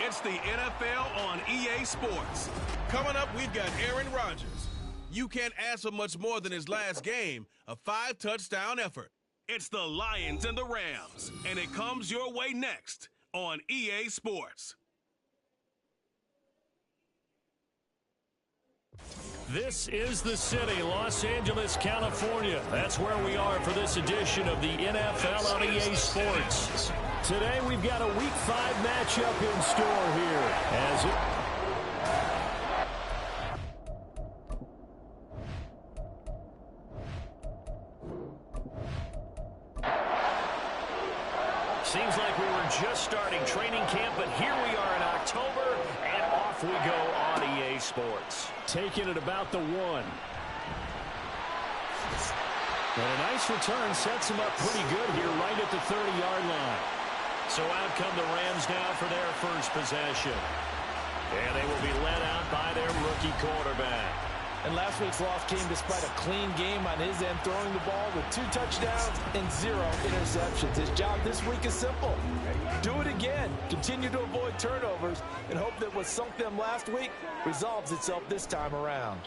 It's the NFL on EA Sports. Coming up, we've got Aaron Rodgers. You can't ask for much more than his last game, a 5-touchdown effort. It's the Lions and the Rams, and it comes your way next on EA Sports. This is the city, Los Angeles, California. That's where we are for this edition of the NFL on EA Sports. Today we've got a Week 5 matchup in store here. Seems like we were just starting training camp, but here we are in October, and off we go on EA Sports. Taking it about the 1. And a nice return sets him up pretty good here right at the 30-yard line. So out come the Rams now for their first possession. And they will be led out by their rookie quarterback. And last week's loss came despite a clean game on his end, throwing the ball with 2 touchdowns and 0 interceptions. His job this week is simple. Do it again. Continue to avoid turnovers and hope that what sunk them last week resolves itself this time around.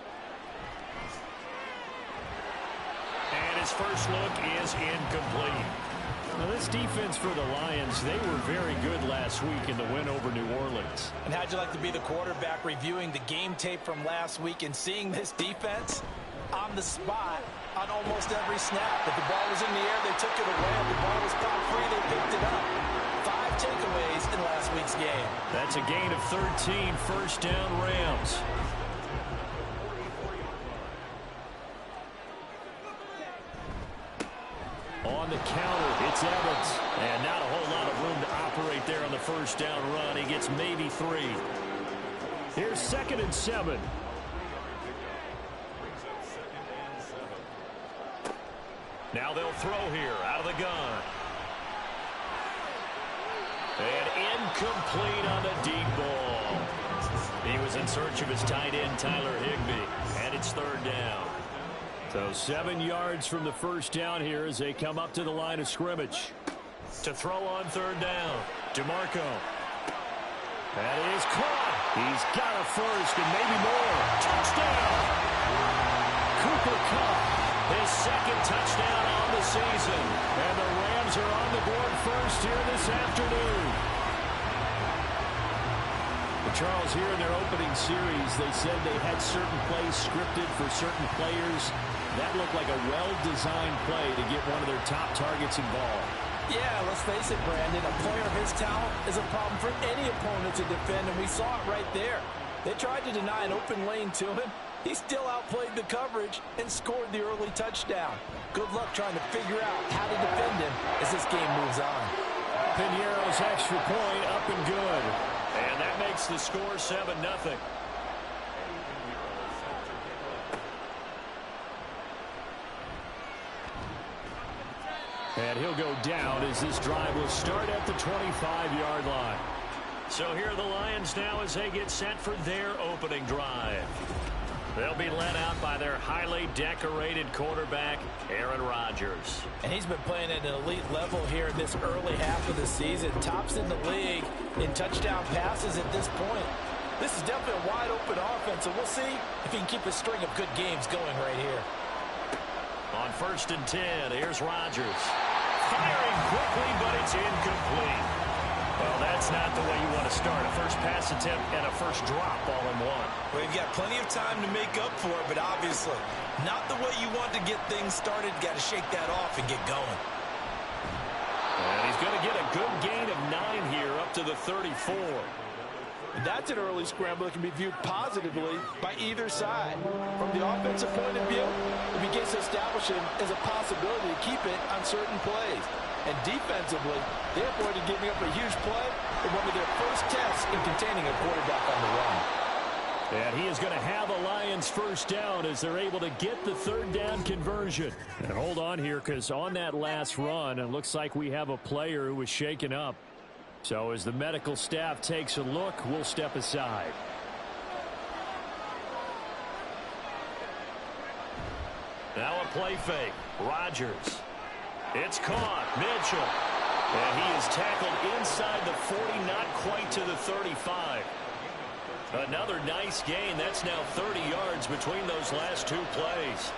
And his first look is incomplete. Now this defense for the Lions, they were very good last week in the win over New Orleans. And how'd you like to be the quarterback reviewing the game tape from last week and seeing this defense on the spot on almost every snap? If the ball was in the air, they took it away. If the ball was caught free, they picked it up. 5 takeaways in last week's game. That's a gain of 13, first down Rams. On the counter, it's Evans. And not a whole lot of room to operate there on the first down run. He gets maybe 3. Here's 2nd and 7. Now they'll throw here out of the gun. And incomplete on the deep ball. He was in search of his tight end, Tyler Higbee. And it's 3rd down. So 7 yards from the first down here as they come up to the line of scrimmage. To throw on 3rd down, DeMarco. That is caught. He's got a first and maybe more. Touchdown! Cooper Kupp, his 2nd touchdown on the season. And the Rams are on the board first here this afternoon. Charles, here in their opening series, they said they had certain plays scripted for certain players. That looked like a well-designed play to get one of their top targets involved. Yeah, let's face it, Brandon. A player of his talent is a problem for any opponent to defend, and we saw it right there. They tried to deny an open lane to him. He still outplayed the coverage and scored the early touchdown. Good luck trying to figure out how to defend him as this game moves on. Piñeiro's extra point up and good. And that makes the score 7-0. And he'll go down as this drive will start at the 25-yard line. So here are the Lions now as they get set for their opening drive. They'll be led out by their highly decorated quarterback, Aaron Rodgers. And he's been playing at an elite level here in this early half of the season. Tops in the league in touchdown passes at this point. This is definitely a wide-open offense, and we'll see if he can keep a string of good games going right here. On 1st and 10, here's Rodgers. Firing quickly, but it's incomplete. Well, that's not the way you want to start. A first pass attempt and a first drop all in one. Well, you've got plenty of time to make up for it, but obviously not the way you want to get things started. Got to shake that off and get going. And he's going to get a good gain of 9 here up to the 34. That's an early scramble that can be viewed positively by either side. From the offensive point of view, it begins to establish him as a possibility to keep it on certain plays. And defensively, they avoided giving up a huge play in one of their first tests in containing a quarterback on the run. And he is going to have a Lions first down as they're able to get the 3rd down conversion. And hold on here, because on that last run, it looks like we have a player who was shaken up. So as the medical staff takes a look, we'll step aside. Now a play fake. Rodgers. It's caught. Mitchell. And he is tackled inside the 40, not quite to the 35. Another nice gain. That's now 30 yards between those last two plays.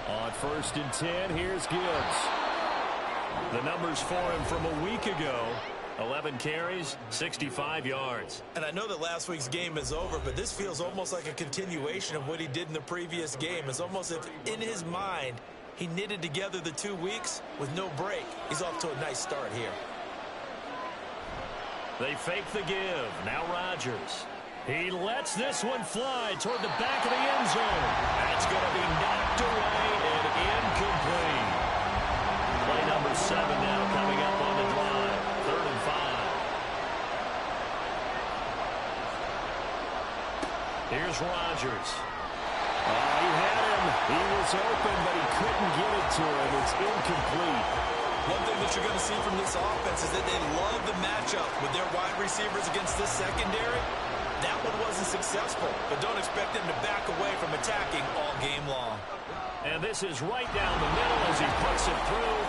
On 1st and 10, here's Gibbs. The numbers for him from a week ago. 11 carries, 65 yards. And I know that last week's game is over, but this feels almost like a continuation of what he did in the previous game. It's almost as if in his mind, he knitted together the 2 weeks with no break. He's off to a nice start here. They fake the give. Now Rodgers. He lets this one fly toward the back of the end zone. That's going to be knocked away and incomplete. Play number 7 now coming up on the drive. 3rd and 5. Here's Rodgers. He had him. He was open, but he couldn't get it to him. It's incomplete. One thing that you're going to see from this offense is that they love the matchup with their wide receivers against this secondary. That one wasn't successful, but don't expect them to back away from attacking all game long. And this is right down the middle as he puts it through.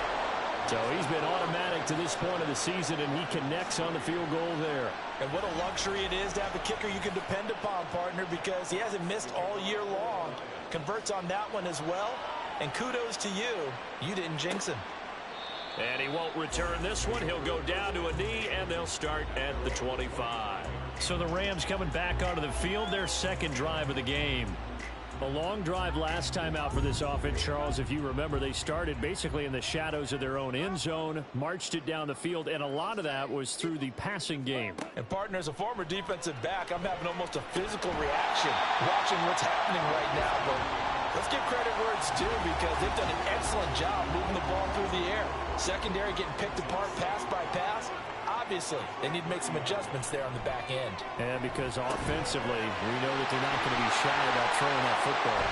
So he's been automatic to this point of the season, and he connects on the field goal there. And what a luxury it is to have a kicker you can depend upon, partner, because he hasn't missed all year long. Converts on that one as well. And kudos to you. You didn't jinx him. And he won't return this one. He'll go down to a knee, and they'll start at the 25. So the Rams coming back onto the field, their second drive of the game. A long drive last time out for this offense, Charles. If you remember, they started basically in the shadows of their own end zone, marched it down the field, and a lot of that was through the passing game. And, partner, as a former defensive back, I'm having almost a physical reaction watching what's happening right now. But let's give credit where it's due because they've done an excellent job moving the ball through the air. Secondary getting picked apart pass by pass. Obviously, they need to make some adjustments there on the back end. And because offensively, we know that they're not going to be shy about throwing that football.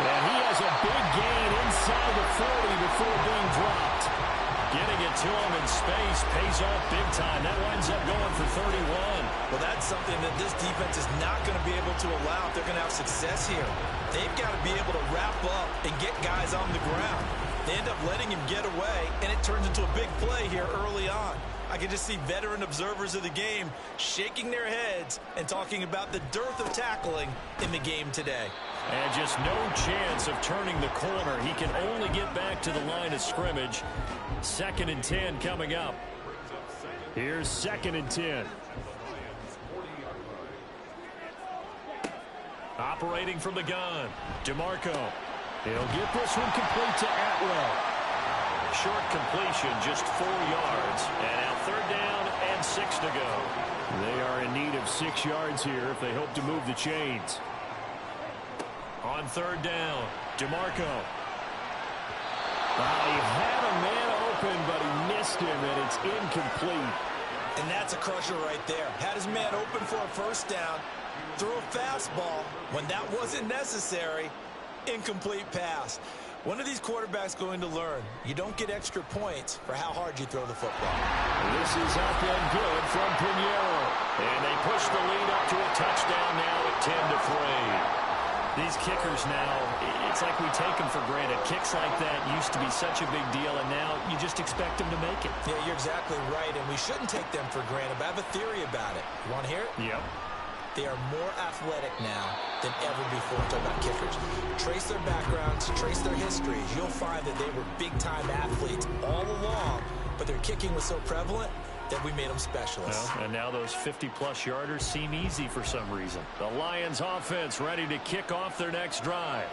And he has a big gain inside the 40 before being dropped. Getting it to him in space pays off big time. That winds up going for 31. Well, that's something that this defense is not going to be able to allow if they're going to have success here. They've got to be able to wrap up and get guys on the ground. They end up letting him get away, and it turns into a big play here early on. I can just see veteran observers of the game shaking their heads and talking about the dearth of tackling in the game today. And just no chance of turning the corner. He can only get back to the line of scrimmage. 2nd and 10 coming up. Here's 2nd and 10. Operating from the gun, DeMarco. He'll get this one complete to Atwell. Short completion, just 4 yards. And now 3rd down and 6 to go. They are in need of 6 yards here if they hope to move the chains. On 3rd down, DeMarco. He had a man open, but he missed him, and it's incomplete. And that's a crusher right there. Had his man open for a 1st down, threw a fastball when that wasn't necessary. Incomplete pass. One of these quarterbacks going to learn, you don't get extra points for how hard you throw the football. This is up and good from Pinheiro. And they push the lead up to a touchdown now at 10-3. These kickers now, it's like we take them for granted. Kicks like that used to be such a big deal, and now you just expect them to make it. Yeah, you're exactly right, and we shouldn't take them for granted, but I have a theory about it. You want to hear it? Yep. They are more athletic now than ever before. Talking about kickers. Trace their backgrounds, trace their histories. You'll find that they were big-time athletes all along, but their kicking was so prevalent that we made them specialists. Well, and now those 50-plus yarders seem easy for some reason. The Lions offense ready to kick off their next drive.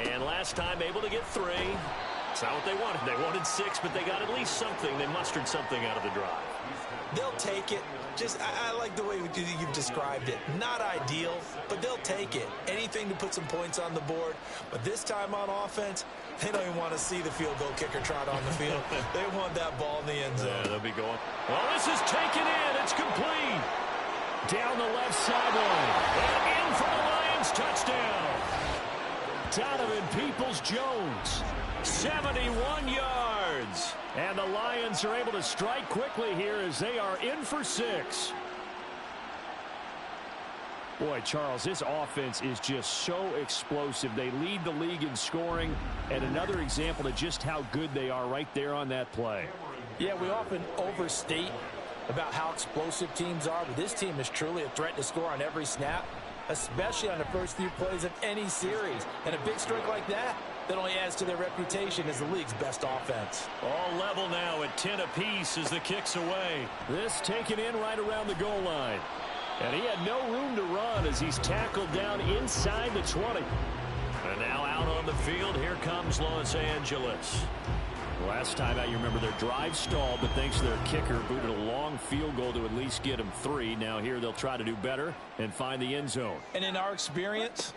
And last time able to get 3. It's not what they wanted. They wanted 6, but they got at least something. They mustered something out of the drive. They'll take it. I like the way you've described it. Not ideal, but they'll take it. Anything to put some points on the board. But this time on offense, they don't even want to see the field goal kicker trot on the field. They want that ball in the end zone. Yeah, they'll be going. Well, this is taken in. It's complete. Down the left sideline. And in for the Lions touchdown. Donovan Peoples-Jones. 71 yards. And the Lions are able to strike quickly here as they are in for 6. Boy, Charles, this offense is just so explosive. They lead the league in scoring, and another example of just how good they are right there on that play. Yeah, we often overstate about how explosive teams are, but this team is truly a threat to score on every snap, especially on the first few plays of any series. And a big strike like that only adds to their reputation as the league's best offense. All level now at 10 apiece as the kick's away. This taken in right around the goal line. And he had no room to run as he's tackled down inside the 20. And now out on the field, here comes Los Angeles. Last time out, you remember their drive stalled, but thanks to their kicker, booted a long field goal to at least get them 3. Now here they'll try to do better and find the end zone. And in our experience,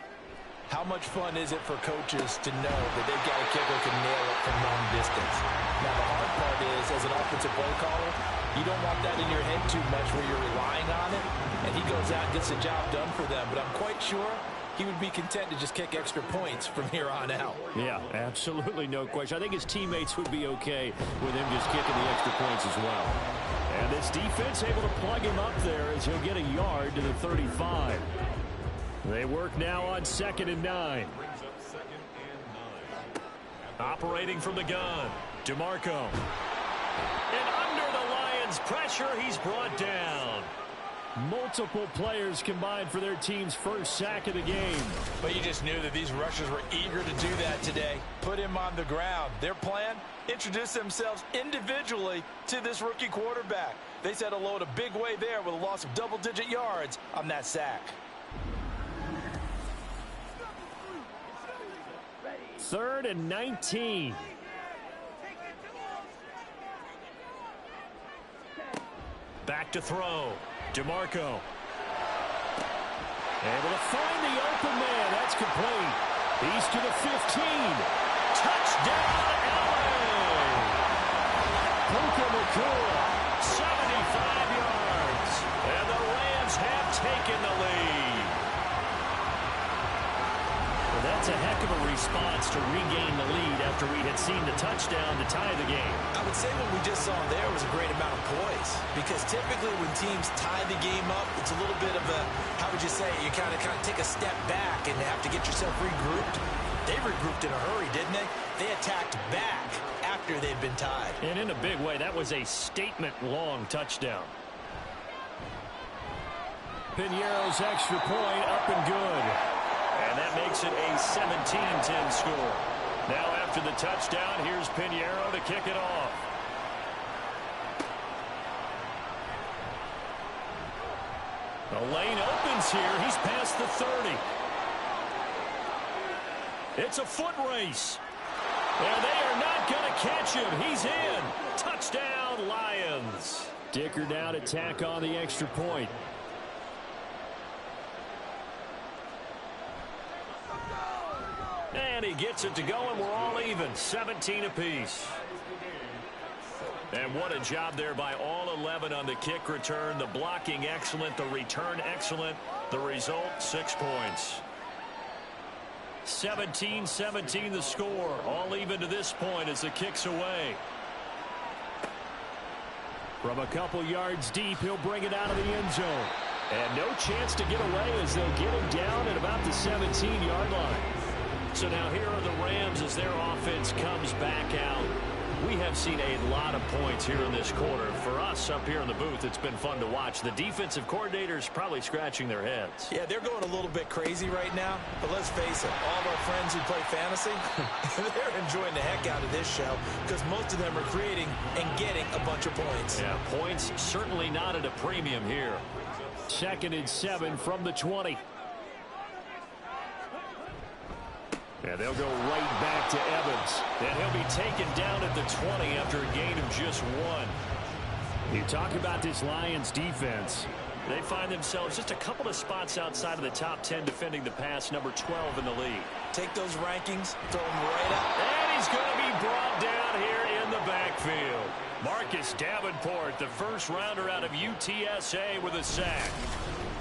how much fun is it for coaches to know that they've got a kicker who can nail it from long distance? Now, the hard part is, as an offensive play caller, you don't want that in your head too much where you're relying on it, and he goes out and gets the job done for them. But I'm quite sure he would be content to just kick extra points from here on out. Yeah, absolutely no question. I think his teammates would be okay with him just kicking the extra points as well. And this defense able to plug him up there as he'll get a yard to the 35. They work now on 2nd and 9. Operating from the gun, DeMarco. And under the Lions' pressure, he's brought down. Multiple players combined for their team's first sack of the game. But you just knew that these rushers were eager to do that today. Put him on the ground. Their plan, introduce themselves individually to this rookie quarterback. They said hello in a big way there with a loss of double-digit yards on that sack. 3rd and 19. Back to throw. DeMarco. Able to find the open man. That's complete. He's to the 15. Touchdown, LA! Puka Nacua, 75 yards. And the Rams have taken the lead. Well, that's a heck of a response to regain the lead after we had seen the touchdown to tie the game. I would say what we just saw there was a great amount of poise, because typically when teams tie the game up, it's a little bit of a, how would you say, you kind of take a step back and have to get yourself regrouped. They regrouped in a hurry, didn't they? They attacked back after they'd been tied. And in a big way, that was a statement-long touchdown. Piñeiro's extra point up and good. And that makes it a 17-10 score. Now after the touchdown, here's Piñeiro to kick it off. The lane opens here. He's past the 30. It's a foot race. And they are not going to catch him. He's in. Touchdown, Lions. Dicker down to tack on the extra point. And he gets it to go, and we're all even. 17 apiece. And what a job there by all 11 on the kick return. The blocking excellent, the return excellent. The result, 6 points. 17-17 the score. All even to this point as the kick's away. From a couple yards deep, he'll bring it out of the end zone. And no chance to get away as they'll get him down at about the 17-yard line. So now here are the Rams as their offense comes back out. We have seen a lot of points here in this quarter. For us up here in the booth, it's been fun to watch. The defensive coordinators probably scratching their heads. Yeah, they're going a little bit crazy right now. But let's face it, all of our friends who play fantasy, they're enjoying the heck out of this show because most of them are creating and getting a bunch of points. Yeah, points certainly not at a premium here. 2nd and 7 from the 20. Yeah, they'll go right back to Evans. And he'll be taken down at the 20 after a gain of just 1. You talk about this Lions defense. They find themselves just a couple of spots outside of the top 10 defending the pass, number 12 in the league. Take those rankings, throw them right up. And he's going to be brought down here in the backfield. Marcus Davenport, the first rounder out of UTSA with a sack.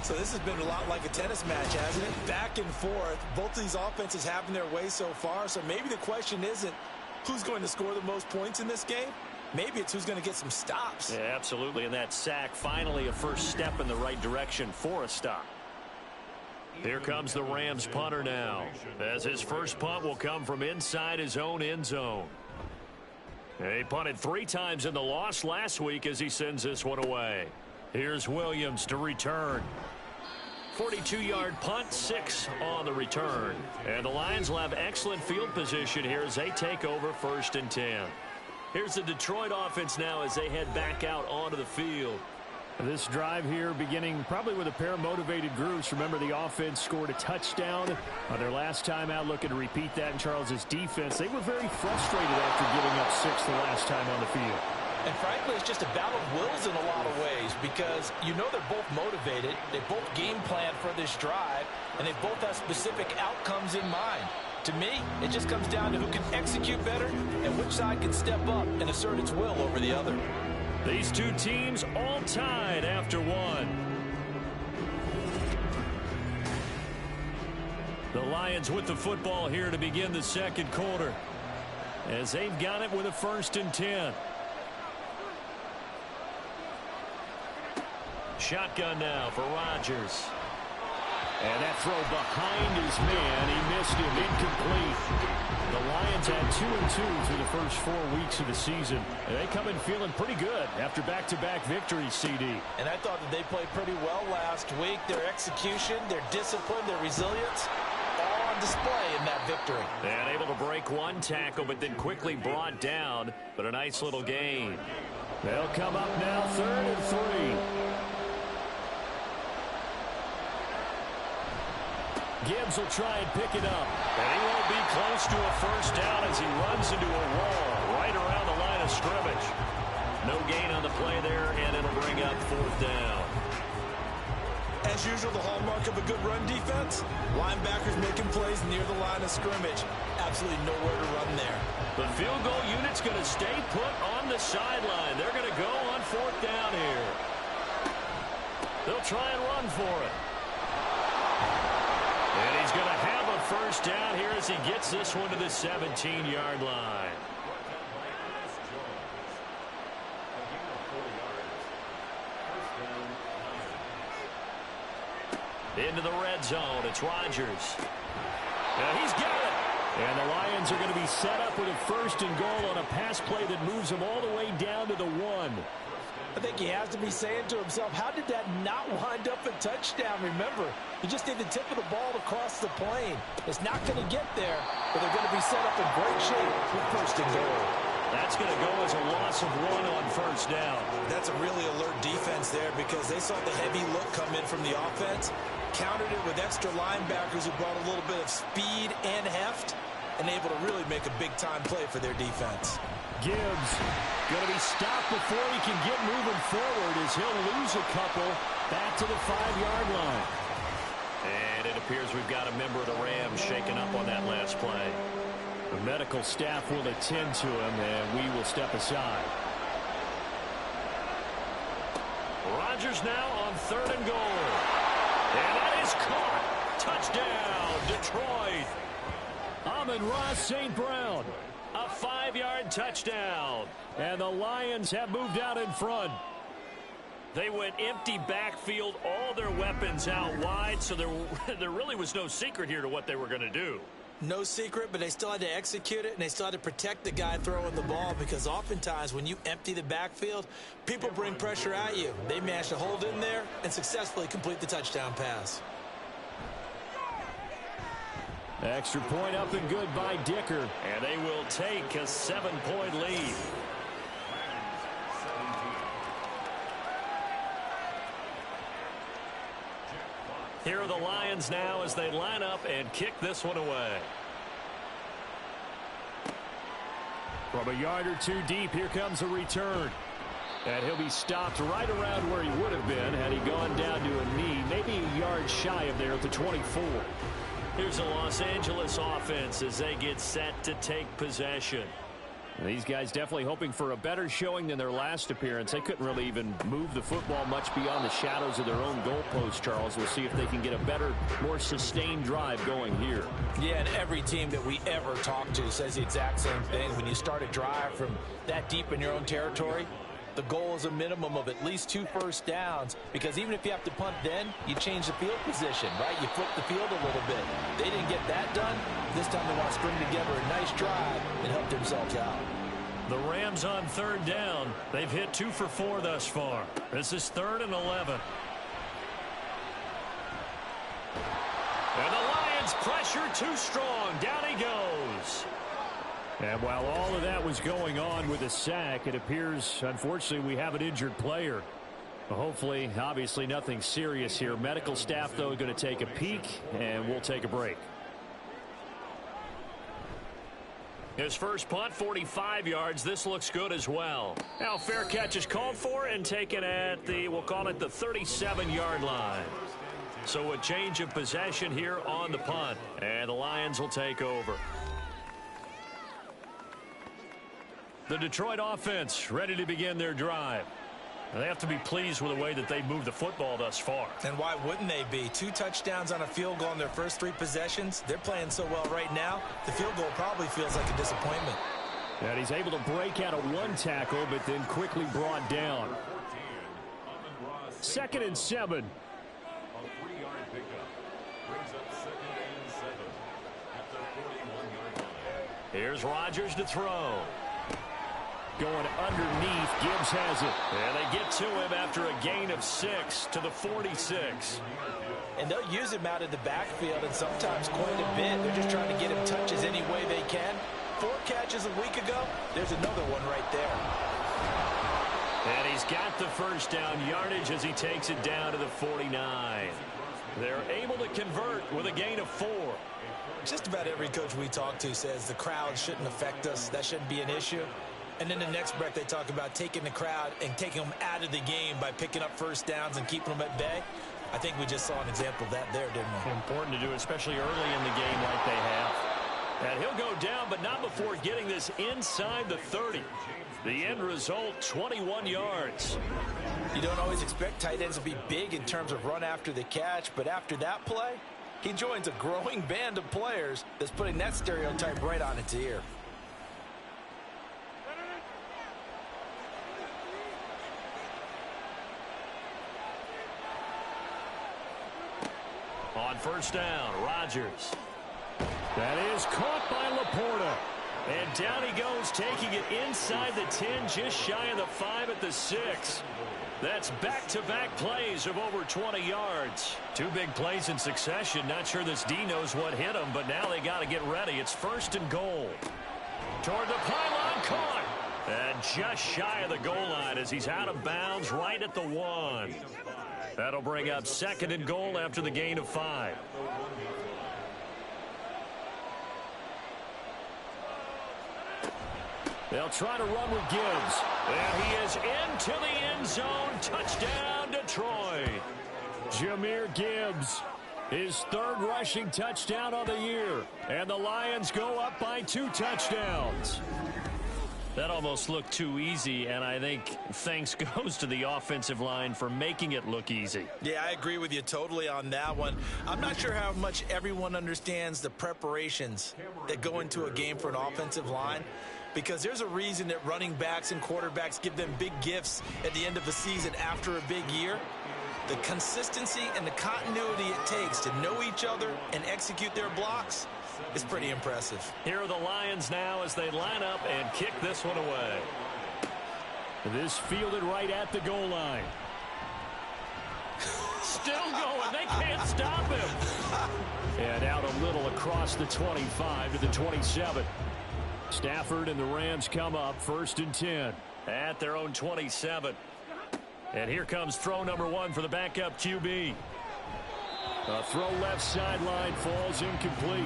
So this has been a lot like a tennis match, hasn't it? Back and forth. Both of these offenses having their way so far. So maybe the question isn't who's going to score the most points in this game. Maybe it's who's going to get some stops. Yeah, absolutely. And that sack, finally a first step in the right direction for a stop. Here comes the Rams punter now, as his first punt will come from inside his own end zone. He punted 3 times in the loss last week as he sends this one away. Here's Williams to return. 42-yard punt, 6 on the return. And the Lions will have excellent field position here as they take over 1st and 10. Here's the Detroit offense now as they head back out onto the field. This drive here beginning probably with a pair of motivated groups. Remember, the offense scored a touchdown on their last time out, looking to repeat that in Charles's defense. They were very frustrated after giving up 6 the last time on the field. And frankly, it's just a battle of wills in a lot of ways because you know they're both motivated. They both game plan for this drive, and they both have specific outcomes in mind. To me, it just comes down to who can execute better and which side can step up and assert its will over the other. These two teams all tied after 1. The Lions with the football here to begin the 2nd quarter as they've got it with a 1st and 10. Shotgun now for Rodgers. And that throw behind his man. He missed him. Incomplete. The Lions had 2-2 through the first 4 weeks of the season. And they come in feeling pretty good after back-to-back victories, CD. And I thought that they played pretty well last week. Their execution, their discipline, their resilience, all on display in that victory. And able to break 1 tackle, but then quickly brought down. But a nice little gain. They'll come up now 3rd and 3. Gibbs will try and pick it up. And he won't be close to a 1st down as he runs into a wall right around the line of scrimmage. No gain on the play there, and it'll bring up 4th down. As usual, the hallmark of a good run defense, linebackers making plays near the line of scrimmage. Absolutely nowhere to run there. The field goal unit's going to stay put on the sideline. They're going to go on 4th down here. They'll try and run for it. And he's going to have a 1st down here as he gets this one to the 17-yard line. Into the red zone. It's Rodgers. Now he's got it. And the Lions are going to be set up with a 1st and goal on a pass play that moves them all the way down to the 1. I think he has to be saying to himself, how did that not wind up a touchdown? Remember, you just need the tip of the ball to cross the plane. It's not going to get there, but they're going to be set up in great shape with 1st and goal. That's going to go as a loss of 1 on 1st down. That's a really alert defense there because they saw the heavy look come in from the offense, countered it with extra linebackers who brought a little bit of speed and heft, and able to really make a big-time play for their defense. Gibbs going to be stopped before he can get moving forward as he'll lose a couple back to the 5-yard line. And it appears we've got a member of the Rams shaken up on that last play. The medical staff will attend to him, and we will step aside. Rodgers now on 3rd and goal. And that is caught. Touchdown, Detroit. Amon-Ra St. Brown. A 5-yard touchdown. And the Lions have moved out in front. They went empty backfield, all their weapons out wide, so there really was no secret here to what they were going to do. No secret, but they still had to execute it, and they still had to protect the guy throwing the ball because oftentimes when you empty the backfield, people bring pressure at you. They managed to hold in there and successfully complete the touchdown pass. Extra point up and good by Dicker. And they will take a 7-point lead. Here are the Lions now as they line up and kick this one away. From a yard or 2 deep, here comes a return. And he'll be stopped right around where he would have been had he gone down to a knee, maybe a yard shy of there at the 24. Here's the Los Angeles offense as they get set to take possession. These guys definitely hoping for a better showing than their last appearance. They couldn't really even move the football much beyond the shadows of their own goalpost, Charles. We'll see if they can get a better, more sustained drive going here. Yeah, and every team that we ever talk to says the exact same thing. When you start a drive from that deep in your own territory, the goal is a minimum of at least 2 first downs, because even if you have to punt then, you change the field position, right? You flip the field a little bit. They didn't get that done. This time they want to string together a nice drive and help themselves out. The Rams on 3rd down. They've hit 2 for 4 thus far. This is 3rd and 11. And the Lions pressure too strong. Down he goes. And while all of that was going on with a sack, it appears, unfortunately, we have an injured player. Hopefully, obviously, nothing serious here. Medical staff, though, going to take a peek, and we'll take a break. His first punt, 45 yards. This looks good as well. Now, fair catch is called for and taken at the, we'll call it the 37-yard line. So a change of possession here on the punt, and the Lions will take over. The Detroit offense ready to begin their drive. They have to be pleased with the way that they've moved the football thus far. And why wouldn't they be? 2 touchdowns on a field goal in their first 3 possessions. They're playing so well right now, the field goal probably feels like a disappointment. And he's able to break out of 1 tackle, but then quickly brought down. 2nd and 7. Here's Rodgers to throw. Going underneath, Gibbs has it. And they get to him after a gain of 6 to the 46. And they'll use him out of the backfield, and sometimes quite a bit. They're just trying to get him touches any way they can. 4 catches a week ago. There's another one right there. And he's got the first down yardage as he takes it down to the 49. They're able to convert with a gain of 4. Just about every coach we talk to says the crowd shouldn't affect us. That shouldn't be an issue. And then the next breath they talk about taking the crowd and taking them out of the game by picking up first downs and keeping them at bay. I think we just saw an example of that there, didn't we? Important to do, especially early in the game like they have. And he'll go down, but not before getting this inside the 30. The end result, 21 yards. You don't always expect tight ends to be big in terms of run after the catch, but after that play, he joins a growing band of players that's putting that stereotype right on its ear. On first down, Rodgers. That is caught by Laporta. And down he goes, taking it inside the 10, just shy of the 5 at the 6. That's back-to-back plays of over 20 yards. 2 big plays in succession. Not sure this D knows what hit him, but now they got to get ready. It's 1st and goal. Toward the pylon, caught. And just shy of the goal line as he's out of bounds right at the 1. That'll bring up 2nd and goal after the gain of 5. They'll try to run with Gibbs. And he is into the end zone. Touchdown, Detroit. Jahmyr Gibbs, his 3rd rushing touchdown of the year. And the Lions go up by 2 touchdowns. That almost looked too easy, and I think thanks goes to the offensive line for making it look easy. Yeah, I agree with you totally on that one. I'm not sure how much everyone understands the preparations that go into a game for an offensive line, because there's a reason that running backs and quarterbacks give them big gifts at the end of the season after a big year. The consistency and the continuity it takes to know each other and execute their blocks is pretty impressive. Here are the Lions now as they line up and kick this one away. This fielded right at the goal line. Still going. They can't stop him. And out a little across the 25 to the 27. Stafford and the Rams come up 1st and 10 at their own 27. And here comes throw number 1 for the backup QB. A throw left sideline falls incomplete.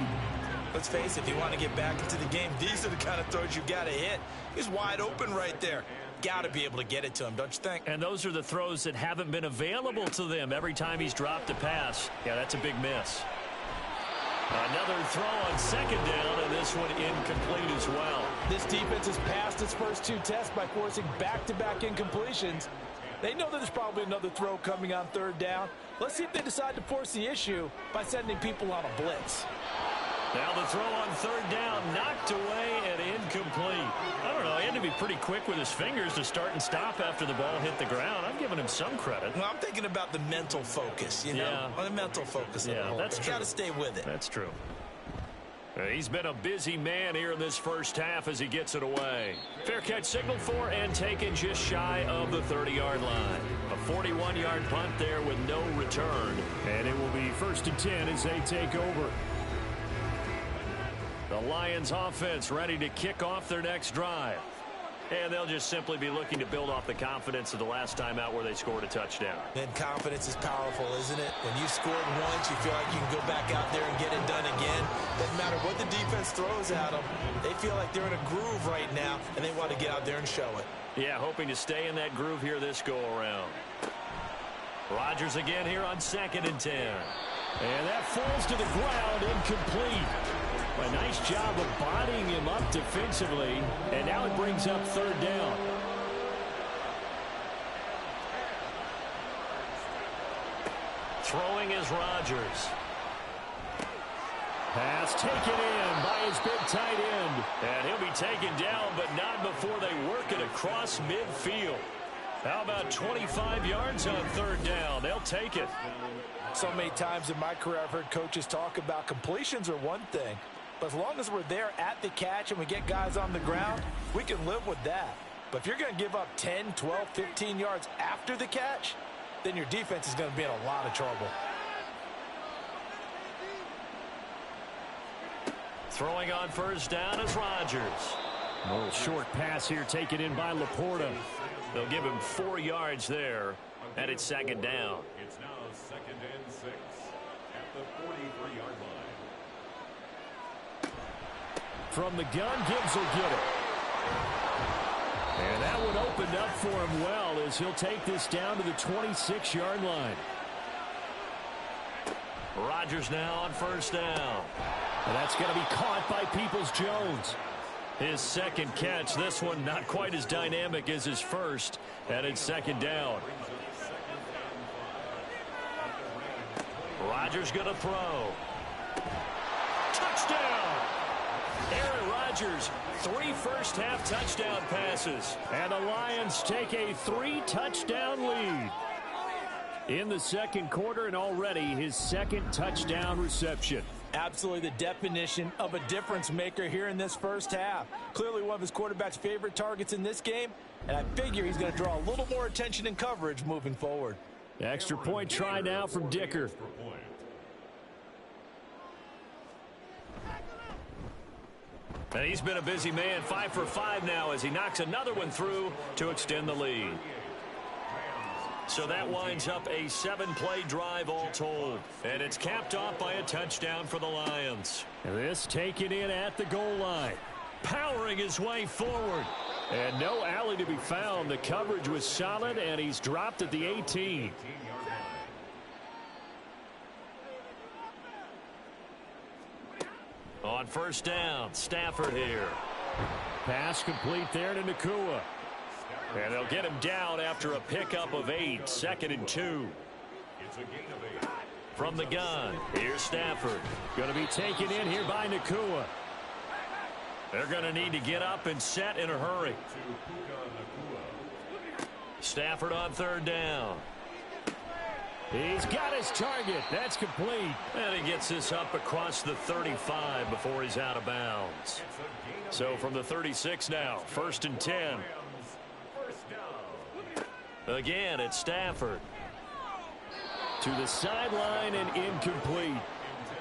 Let's face it, if you want to get back into the game, these are the kind of throws you got to hit. He's wide open right there. Got to be able to get it to him, don't you think? And those are the throws that haven't been available to them every time he's dropped a pass. Yeah, that's a big miss. Another throw on 2nd down, and this one incomplete as well. This defense has passed its first 2 tests by forcing back-to-back incompletions. They know that there's probably another throw coming on 3rd down. Let's see if they decide to force the issue by sending people on a blitz. Now the throw on third down, knocked away and incomplete. I don't know. He had to be pretty quick with his fingers to start and stop after the ball hit the ground. I'm giving him some credit. Well, I'm thinking about the mental focus, you know? Yeah. The mental focus of the whole that's thing. true. Got to stay with it. That's true. He's been a busy man here in this first half as he gets it away. Fair catch signaled for and taken just shy of the 30-yard line. A 41-yard punt there with no return. And it will be 1st and 10 as they take over. The Lions offense ready to kick off their next drive. And they'll just simply be looking to build off the confidence of the last time out where they scored a touchdown. And confidence is powerful, isn't it? When you scored once, you feel like you can go back out there and get it done again. Doesn't matter what the defense throws at them. They feel like they're in a groove right now, and they want to get out there and show it. Yeah, hoping to stay in that groove here this go-around. Rodgers again here on 2nd and 10. And that falls to the ground, incomplete. A nice job of bodying him up defensively, and now it brings up 3rd down. Throwing is Rodgers. Pass taken in by his big tight end. And he'll be taken down, but not before they work it across midfield. How about 25 yards on 3rd down? They'll take it. So many times in my career, I've heard coaches talk about completions are one thing. But as long as we're there at the catch and we get guys on the ground, we can live with that. But if you're going to give up 10, 12, 15 yards after the catch, then your defense is going to be in a lot of trouble. Throwing on 1st down is Rodgers. A little short pass here taken in by Laporta. They'll give him 4 yards there, and it's 2nd down. It's now 2nd and 6 at the 43-yard line. From the gun, Gibbs will get it. And that one opened up for him well as he'll take this down to the 26-yard line. Rodgers now on 1st down. And that's going to be caught by Peoples-Jones. His 2nd catch, this one not quite as dynamic as his first, and it's 2nd down. Rodgers going to throw. Touchdown! Aaron Rodgers, 3 first-half touchdown passes. And the Lions take a 3-touchdown lead in the 2nd quarter, and already his 2nd touchdown reception. Absolutely the definition of a difference maker here in this first half. Clearly one of his quarterback's favorite targets in this game, and I figure he's going to draw a little more attention and coverage moving forward. Extra point try now from Dicker. And he's been a busy man, 5 for 5 now as he knocks another one through to extend the lead. So that winds up a 7-play drive all told. And it's capped off by a touchdown for the Lions. This taken in at the goal line. Powering his way forward. And no alley to be found. The coverage was solid, and he's dropped at the 18. On 1st down, Stafford here. Pass complete there to Nacua. And they'll get him down after a pickup of 8, 2nd and 2. From the gun, here's Stafford. Going to be taken in here by Nacua. They're going to need to get up and set in a hurry. Stafford on 3rd down. He's got his target. That's complete. And he gets this up across the 35 before he's out of bounds. So from the 36 now, 1st and 10. Again, it's Stafford. To the sideline and incomplete.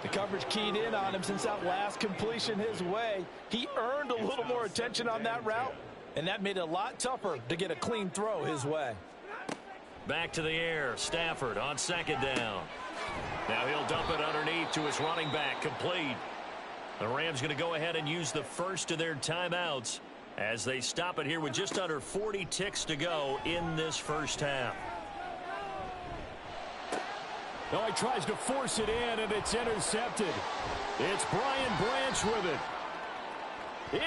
The coverage keyed in on him since that last completion his way. He earned a little more attention on that route, and that made it a lot tougher to get a clean throw his way. Back to the air, Stafford on 2nd down. Now he'll dump it underneath to his running back, complete. The Rams going to go ahead and use the first of their timeouts as they stop it here with just under 40 ticks to go in this first half. No, he tries to force it in, and it's intercepted. It's Brian Branch with it.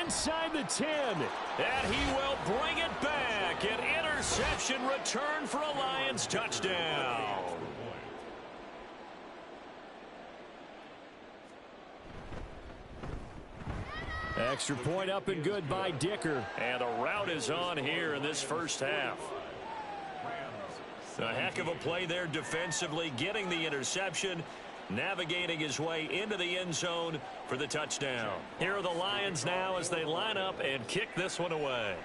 Inside the 10. And he will bring it back. An interception return for a Lions touchdown. Extra point up and good by Dicker. And a rout is on here in this first half. A heck of a play there defensively, getting the interception, navigating his way into the end zone for the touchdown. Here are the Lions now as they line up and kick this one away.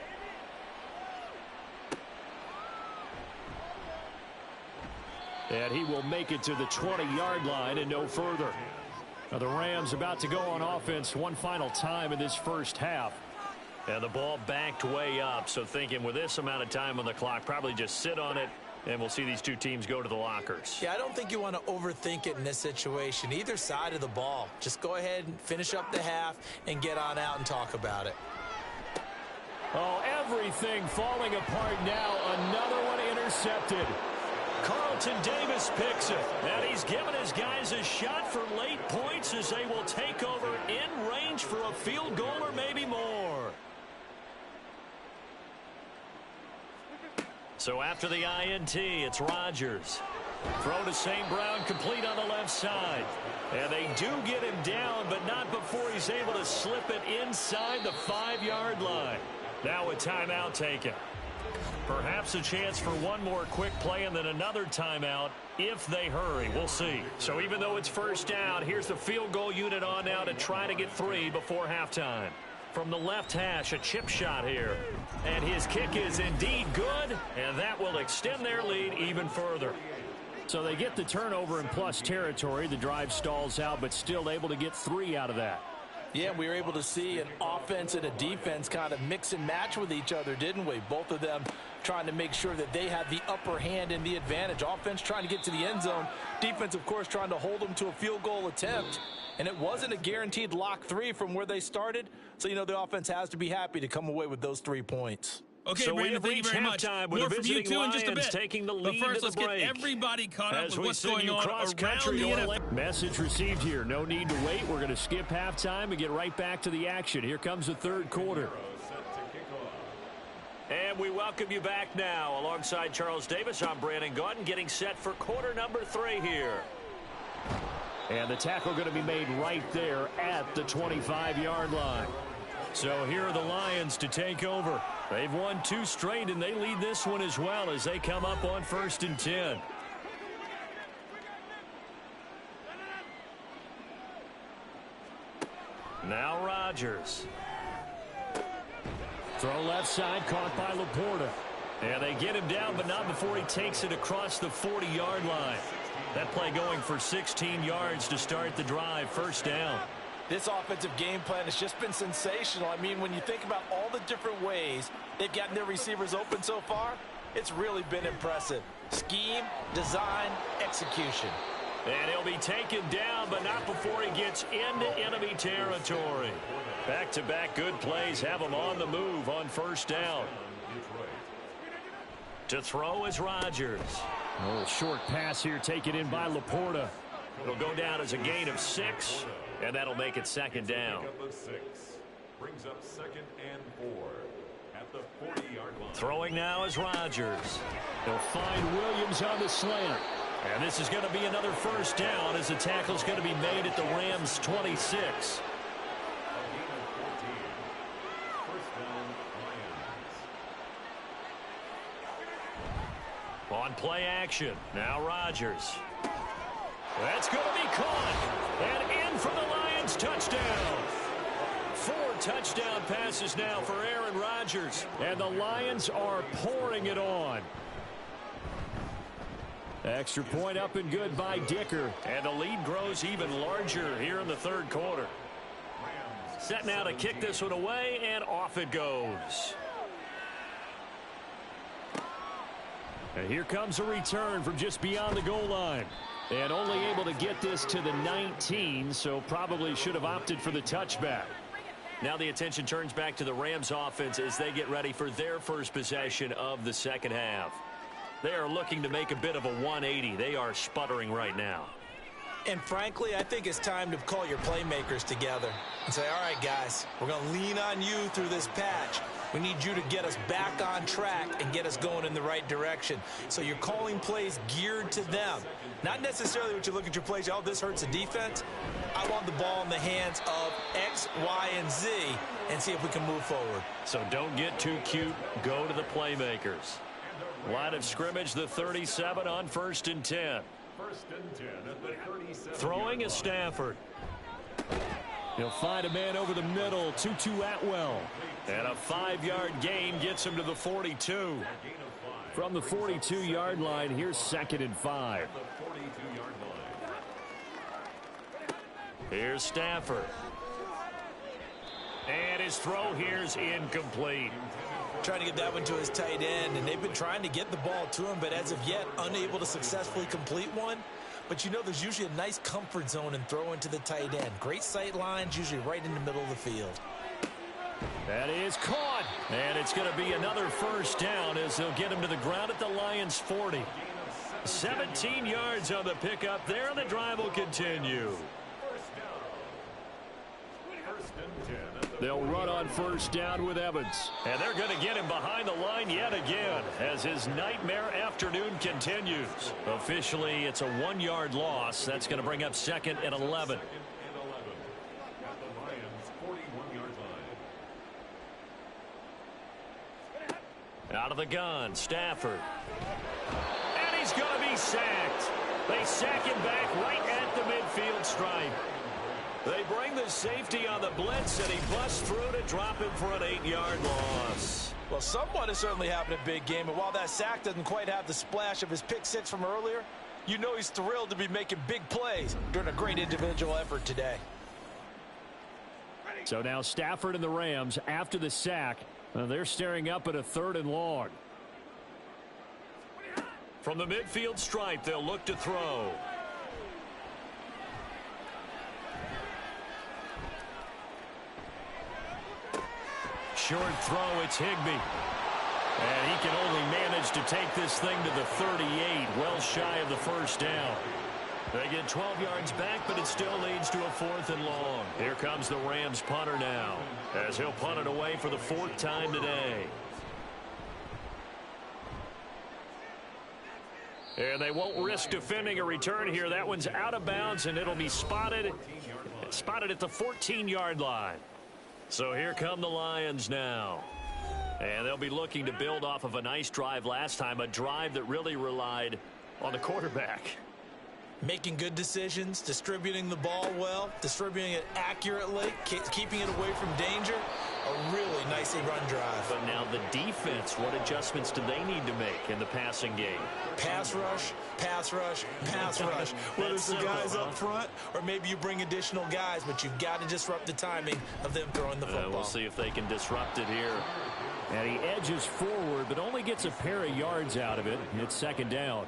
And he will make it to the 20-yard line and no further. Now the Rams about to go on offense one final time in this first half. And the ball backed way up, so thinking with this amount of time on the clock, probably just sit on it, and we'll see these two teams go to the lockers. Yeah, I don't think you want to overthink it in this situation. Either side of the ball. Just go ahead and finish up the half and get on out and talk about it. Oh, everything falling apart now. Another one intercepted. Carlton Davis picks it, and he's given his guys a shot for late points as they will take over in range for a field goal or maybe more. So after the INT, it's Rodgers. Throw to St. Brown, complete on the left side. And they do get him down, but not before he's able to slip it inside the 5-yard line. Now a timeout taken. Perhaps a chance for one more quick play and then another timeout if they hurry. We'll see. So even though it's first down, here's the field goal unit on now to try to get 3 before halftime. From the left hash, a chip shot here. And his kick is indeed good, and that will extend their lead even further. So they get the turnover in plus territory. The drive stalls out, but still able to get 3 out of that. Yeah, we were able to see an offense and a defense kind of mix and match with each other, didn't we? Both of them trying to make sure that they had the upper hand and the advantage. Offense trying to get to the end zone. Defense, of course, trying to hold them to a field goal attempt. And it wasn't a guaranteed lock 3 from where they started. So, you know, the offense has to be happy to come away with those 3 points. Okay, so Brandon, thank you very much. More from you two in just a bit. Taking the lead but first, let's break. get everybody caught up with what's going on around the NFL. Message received here. No need to wait. We're going to skip halftime and get right back to the action. Here comes the third quarter. And we welcome you back now. Alongside Charles Davis, I'm Brandon Gaudin, getting set for quarter number 3 here. And the tackle going to be made right there at the 25-yard line. So here are the Lions to take over. They've won 2 straight, and they lead this one as well as they come up on 1st and 10. Now Rodgers. Throw left side, caught by Laporta. And they get him down, but not before he takes it across the 40-yard line. That play going for 16 yards to start the drive. First down. This offensive game plan has just been sensational. I mean, when you think about all the different ways they've gotten their receivers open so far, it's really been impressive. Scheme, design, execution. And he'll be taken down, but not before he gets into enemy territory. Back-to-back good plays have him on the move on first down. To throw is Rodgers. A little short pass here taken in by Laporta. It'll go down as a gain of 6, and that'll make it second down. Brings up 2nd and 4 at the 40-yard line. Throwing now is Rodgers. They'll find Williams on the slant. And this is going to be another first down as the tackle's going to be made at the Rams' 26. On play action, now Rodgers. That's going to be caught. And in for the Lions touchdown. 4 touchdown passes now for Aaron Rodgers. And the Lions are pouring it on. Extra point up and good by Dicker. And the lead grows even larger here in the third quarter. Set now to kick this one away, and off it goes. And here comes a return from just beyond the goal line. And only able to get this to the 19, so probably should have opted for the touchback. Now the attention turns back to the Rams offense as they get ready for their first possession of the second half. They are looking to make a bit of a 180. They are sputtering right now. And frankly, I think it's time to call your playmakers together and say, all right, guys, we're going to lean on you through this patch. We need you to get us back on track and get us going in the right direction. So you're calling plays geared to them. Not necessarily what you look at your plays, oh, this hurts the defense. I want the ball in the hands of X, Y, and Z and see if we can move forward. So don't get too cute. Go to the playmakers. Line of scrimmage, the 37 on 1st and 10. 1st and 10 at the 37. Throwing is Stafford. He'll find a man over the middle, Tutu Atwell. And a 5-yard gain gets him to the 42. From the 42-yard line, here's 2nd and 5. The 42-yard line. Here's Stafford. And his throw here's incomplete. Trying to get that one to his tight end, and they've been trying to get the ball to him, but as of yet, unable to successfully complete one. But you know there's usually a nice comfort zone in throwing to the tight end. Great sight lines, usually right in the middle of the field. That is caught. And it's going to be another 1st down as they'll get him to the ground at the Lions' 40. 17 yards on the pickup there, and the drive will continue. They'll run on 1st down with Evans. And they're going to get him behind the line yet again as his nightmare afternoon continues. Officially, it's a 1-yard loss. That's going to bring up 2nd and 11. Out of the gun, Stafford. And he's going to be sacked. They sack him back right at the midfield stripe. They bring the safety on the blitz, and he busts through to drop him for an 8-yard loss. Well, someone is certainly having a big game, and while that sack doesn't quite have the splash of his pick six from earlier, you know he's thrilled to be making big plays during a great individual effort today. So now Stafford and the Rams, after the sack, they're staring up at a 3rd and long. From the midfield stripe, they'll look to throw. Short throw, it's Higbee. And he can only manage to take this thing to the 38, well shy of the 1st down. They get 12 yards back, but it still leads to a 4th and long. Here comes the Rams punter now, as he'll punt it away for the 4th time today. And they won't risk defending a return here. That one's out of bounds, and it'll be spotted at the 14-yard line. So here come the Lions now. And they'll be looking to build off of a nice drive last time, a drive that really relied on the quarterback. Making good decisions, distributing the ball well, distributing it accurately, keeping it away from danger. A really nicely run drive. But now the defense, what adjustments do they need to make in the passing game? Pass rush, pass rush, pass rush. Whether it's the guys up front or maybe you bring additional guys, but you've got to disrupt the timing of them throwing the football. We'll see if they can disrupt it here. And he edges forward, but only gets a pair of yards out of it. It's 2nd down.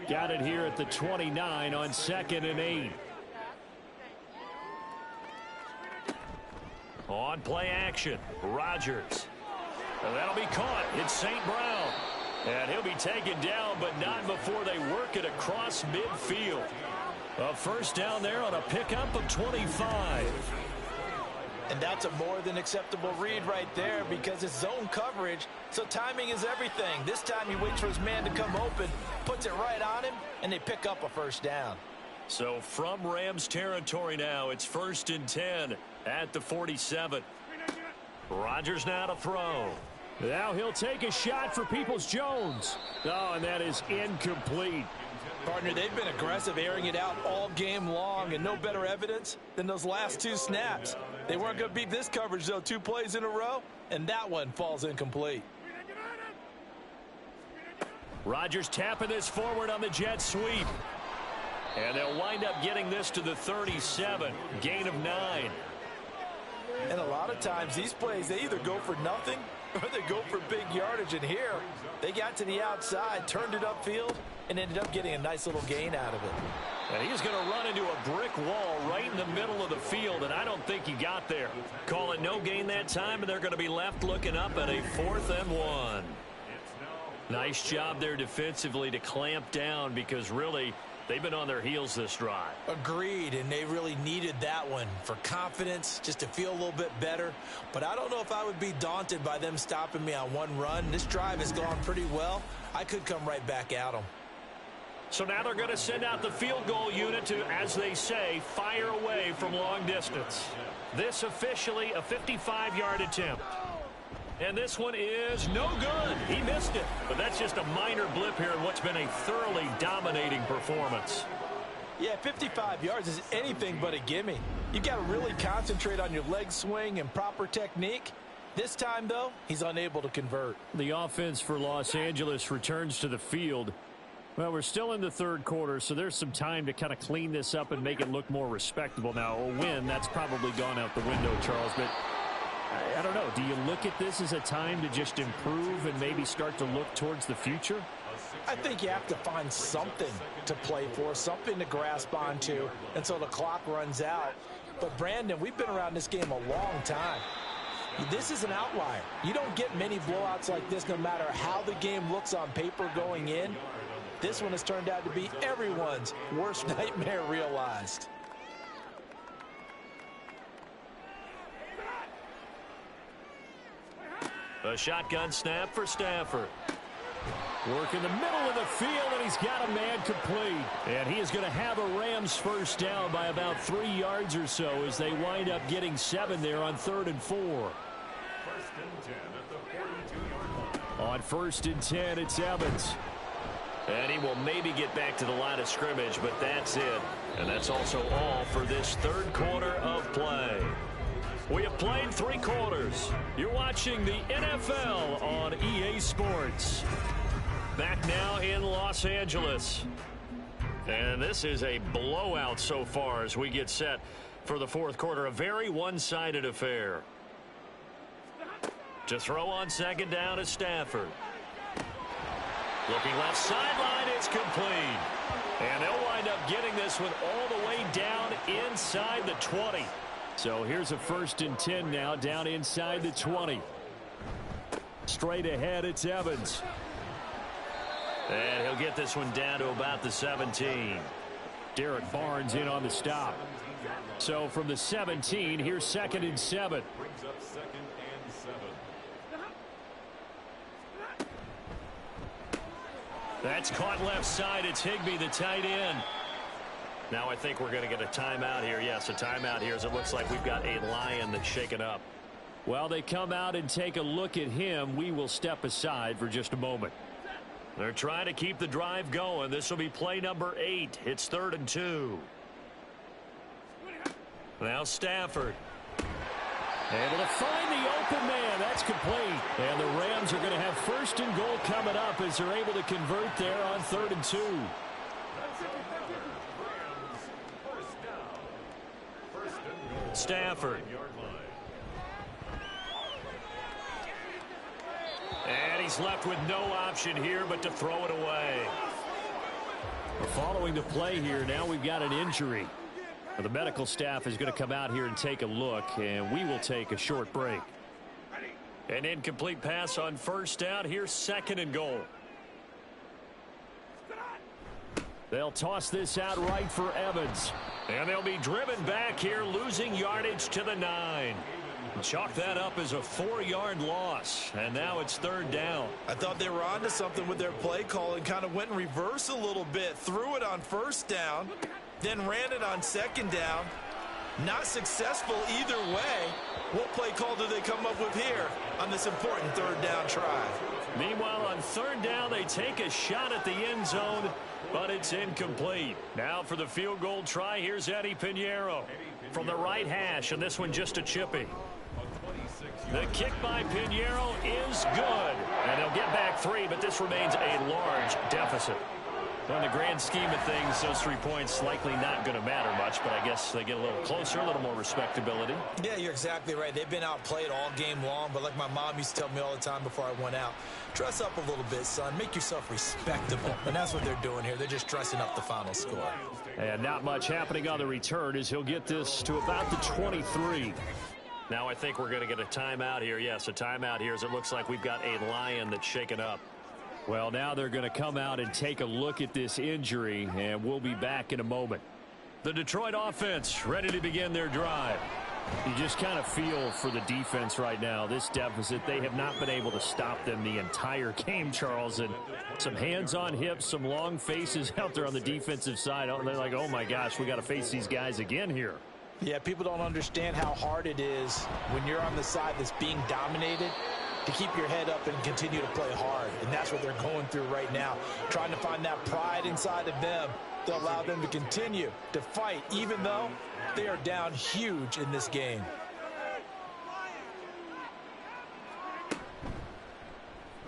Got it here at the 29 on 2nd and 8. On play action, Rodgers. And that'll be caught. It's St. Brown. And he'll be taken down, but not before they work it across midfield. A 1st down there on a pickup of 25. And that's a more than acceptable read right there because it's zone coverage, so timing is everything. This time he waits for his man to come open, puts it right on him, and they pick up a 1st down. So from Rams territory now, it's 1st and 10 at the 47. Rodgers now to throw. Now he'll take a shot for Peoples-Jones. Oh, and that is incomplete. Partner, they've been aggressive, airing it out all game long, and no better evidence than those last 2 snaps. They weren't going to beat this coverage, though, 2 plays in a row, and that one falls incomplete. Rodgers tapping this forward on the jet sweep. And they'll wind up getting this to the 37, gain of 9. And a lot of times these plays, they either go for nothing or they go for big yardage. And here, they got to the outside, turned it upfield, and ended up getting a nice little gain out of it. And he's going to run into a brick wall right in the middle of the field, and I don't think he got there. Call it no gain that time, and they're going to be left looking up at a 4th and 1. Nice job there defensively to clamp down because really They've been on their heels this drive. Agreed, and they really needed that one for confidence, just to feel a little bit better. But I don't know if I would be daunted by them stopping me on one run. This drive has gone pretty well. I could come right back at them. So now they're going to send out the field goal unit to, as they say, fire away from long distance. This officially a 55-yard attempt. And this one is no good. He missed it. But that's just a minor blip here in what's been a thoroughly dominating performance. Yeah, 55 yards is anything but a gimme. You've got to really concentrate on your leg swing and proper technique. This time, though, he's unable to convert. The offense for Los Angeles returns to the field. Well, we're still in the third quarter, so there's some time to kind of clean this up and make it look more respectable. Now, a win, that's probably gone out the window, Charles, but I don't know. Do you look at this as a time to just improve and maybe start to look towards the future? I think you have to find something to play for, something to grasp onto until the clock runs out. But, Brandon, we've been around this game a long time. This is an outlier. You don't get many blowouts like this no matter how the game looks on paper going in. This one has turned out to be everyone's worst nightmare realized. A shotgun snap for Stafford. Work in the middle of the field, and he's got a man complete. And he is going to have a Rams first down by about 3 yards or so as they wind up getting 7 there on 3rd and 4. First and 10 at the 42-yard line. On 1st and 10, it's Evans. And he will maybe get back to the line of scrimmage, but that's it. And that's also all for this third quarter of play. We have played 3 quarters. You're watching the NFL on EA Sports. Back now in Los Angeles. And this is a blowout so far as we get set for the fourth quarter. A very one-sided affair. To throw on second down is Stafford. Looking left sideline, it's complete. And they'll wind up getting this one all the way down inside the 20. So here's a 1st and 10 now, down inside the 20. Straight ahead, it's Evans. And he'll get this one down to about the 17. Derek Barnes in on the stop. So from the 17, here's 2nd and 7. Brings up 2nd and 7. That's caught left side. It's Higbee, the tight end. Now I think we're going to get a timeout here. Yes, a timeout here as it looks like we've got a Lion that's shaken up. Well, they come out and take a look at him. We will step aside for just a moment. They're trying to keep the drive going. This will be play number 8. It's 3rd and 2. Now Stafford. Able to find the open man. That's complete. And the Rams are going to have 1st and goal coming up as they're able to convert there on 3rd and 2. Stafford. And he's left with no option here but to throw it away. Following the play here, now we've got an injury. The medical staff is going to come out here and take a look, and we will take a short break. An incomplete pass on 1st down. Here's 2nd and goal. They'll toss this out right for Evans. And they'll be driven back here, losing yardage to the 9. Chalk that up as a 4-yard loss. And now it's 3rd down. I thought they were onto something with their play call and kind of went in reverse a little bit. Threw it on 1st down, then ran it on 2nd down. Not successful either way. What play call do they come up with here on this important 3rd down try? Meanwhile, on 3rd down, they take a shot at the end zone, but it's incomplete. Now for the field goal try, here's Eddie Pinheiro from the right hash, and this one just a chippy. The kick by Pinheiro is good, and they'll get back 3, but this remains a large deficit. In the grand scheme of things, those 3 points likely not going to matter much, but I guess they get a little closer, a little more respectability. Yeah, you're exactly right. They've been outplayed all game long, but like my mom used to tell me all the time before I went out, dress up a little bit, son. Make yourself respectable. And that's what they're doing here. They're just dressing up the final score. And not much happening on the return as he'll get this to about the 23. Now I think we're going to get a timeout here. Yes, a timeout here as it looks like we've got a Lion that's shaken up. Well, now they're going to come out and take a look at this injury, and we'll be back in a moment. The Detroit offense ready to begin their drive. You just kind of feel for the defense right now. This deficit, they have not been able to stop them the entire game, Charles. And some hands on hips, some long faces out there on the defensive side. They're like, oh, my gosh, we got to face these guys again here. Yeah, people don't understand how hard it is when you're on the side that's being dominated to keep your head up and continue to play hard. And that's what they're going through right now, trying to find that pride inside of them to allow them to continue to fight, even though they are down huge in this game.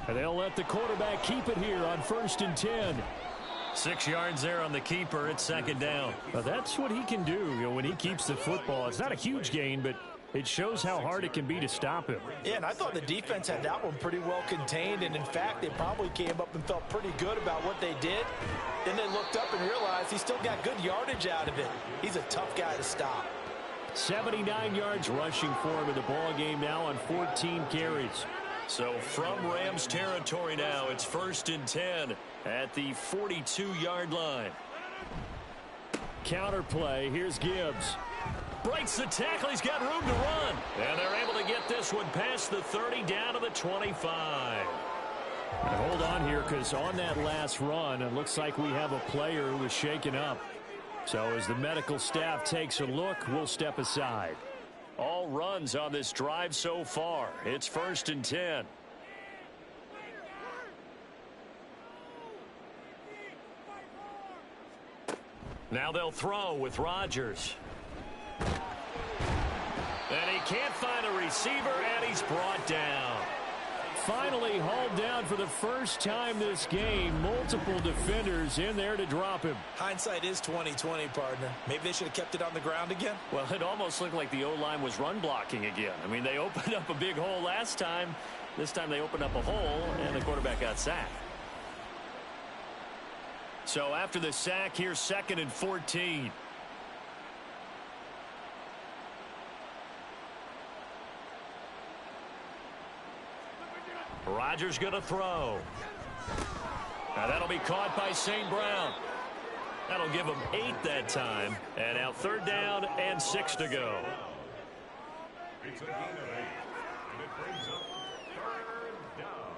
And they'll let the quarterback keep it here on 1st and 10. 6 yards there on the keeper. It's 2nd down. Now that's what he can do, when he keeps the football. It's not a huge gain, but it shows how hard it can be to stop him. Yeah, and I thought the defense had that one pretty well contained, and in fact, they probably came up and felt pretty good about what they did. Then they looked up and realized he still got good yardage out of it. He's a tough guy to stop. 79 yards rushing for him in the ball game now on 14 carries. So from Rams territory now, it's 1st and 10 at the 42-yard line. Counter play. Here's Gibbs. Breaks the tackle. He's got room to run. And they're able to get this one past the 30 down to the 25. And hold on here, because on that last run, it looks like we have a player who was shaken up. So as the medical staff takes a look, we'll step aside. All runs on this drive so far. It's 1st and 10. Now they'll throw with Rodgers. And he can't find a receiver, and he's brought down. Finally hauled down for the first time this game. Multiple defenders in there to drop him. Hindsight is 20/20, partner. Maybe they should have kept it on the ground again. Well, it almost looked like the O-line was run blocking again. I mean, they opened up a big hole last time. This time they opened up a hole, and the quarterback got sacked. So after the sack, here's 2nd and 14. Rodgers going to throw. Now that'll be caught by St. Brown. That'll give him 8 that time. And now 3rd down and 6 to go. It's a gain of 8, and it brings up 3rd down.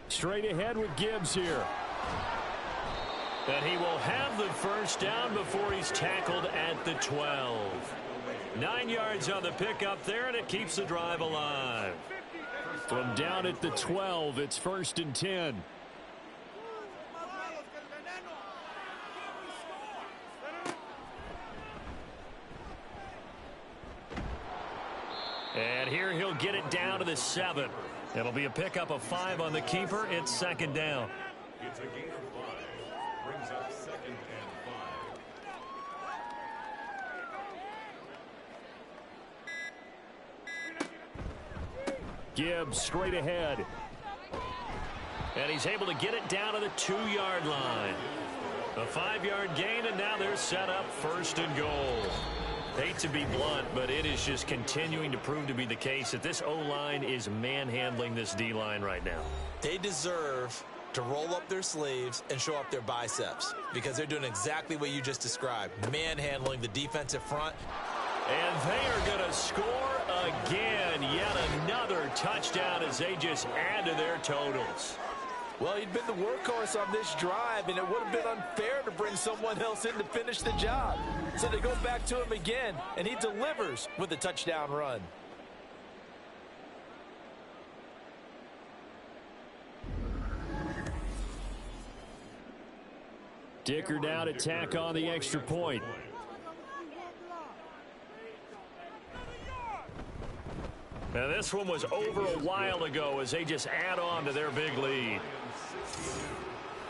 Straight ahead with Gibbs here. And he will have the 1st down before he's tackled at the 12. 9 yards on the pickup there, and it keeps the drive alive. From down at the 12, it's 1st and 10. And here he'll get it down to the 7. It'll be a pickup of 5 on the keeper. It's 2nd down. It's a gain of 5. Brings up 2nd and 5. Gibbs straight ahead. And he's able to get it down to the 2-yard line. A 5-yard gain, and now they're set up 1st and goal. Hate to be blunt, but it is just continuing to prove to be the case that this O-line is manhandling this D-line right now. They deserve to roll up their sleeves and show up their biceps, because they're doing exactly what you just described, manhandling the defensive front. And they are going to score again. Yet another touchdown as they just add to their totals. Well, he'd been the workhorse on this drive, and it would have been unfair to bring someone else in to finish the job. So they go back to him again, and he delivers with a touchdown run. Dicker down to tack on the extra point. Now this one was over a while ago as they just add on to their big lead.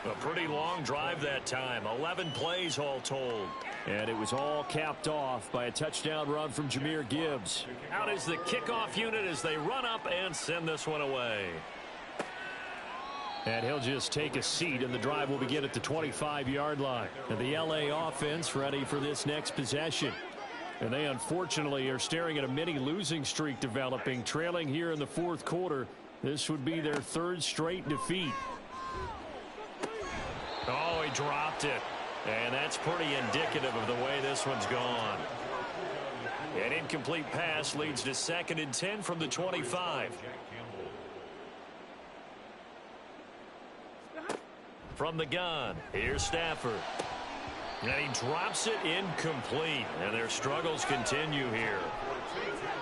A pretty long drive that time. 11 plays all told. And it was all capped off by a touchdown run from Jahmyr Gibbs. Out is the kickoff unit as they run up and send this one away. And he'll just take a seat, and the drive will begin at the 25-yard line. And the L.A. offense ready for this next possession. And they unfortunately are staring at a mini losing streak developing, trailing here in the fourth quarter. This would be their third straight defeat. Oh, he dropped it. And that's pretty indicative of the way this one's gone. An incomplete pass leads to 2nd and 10 from the 25. From the gun, here's Stafford. And he drops it incomplete. And their struggles continue here.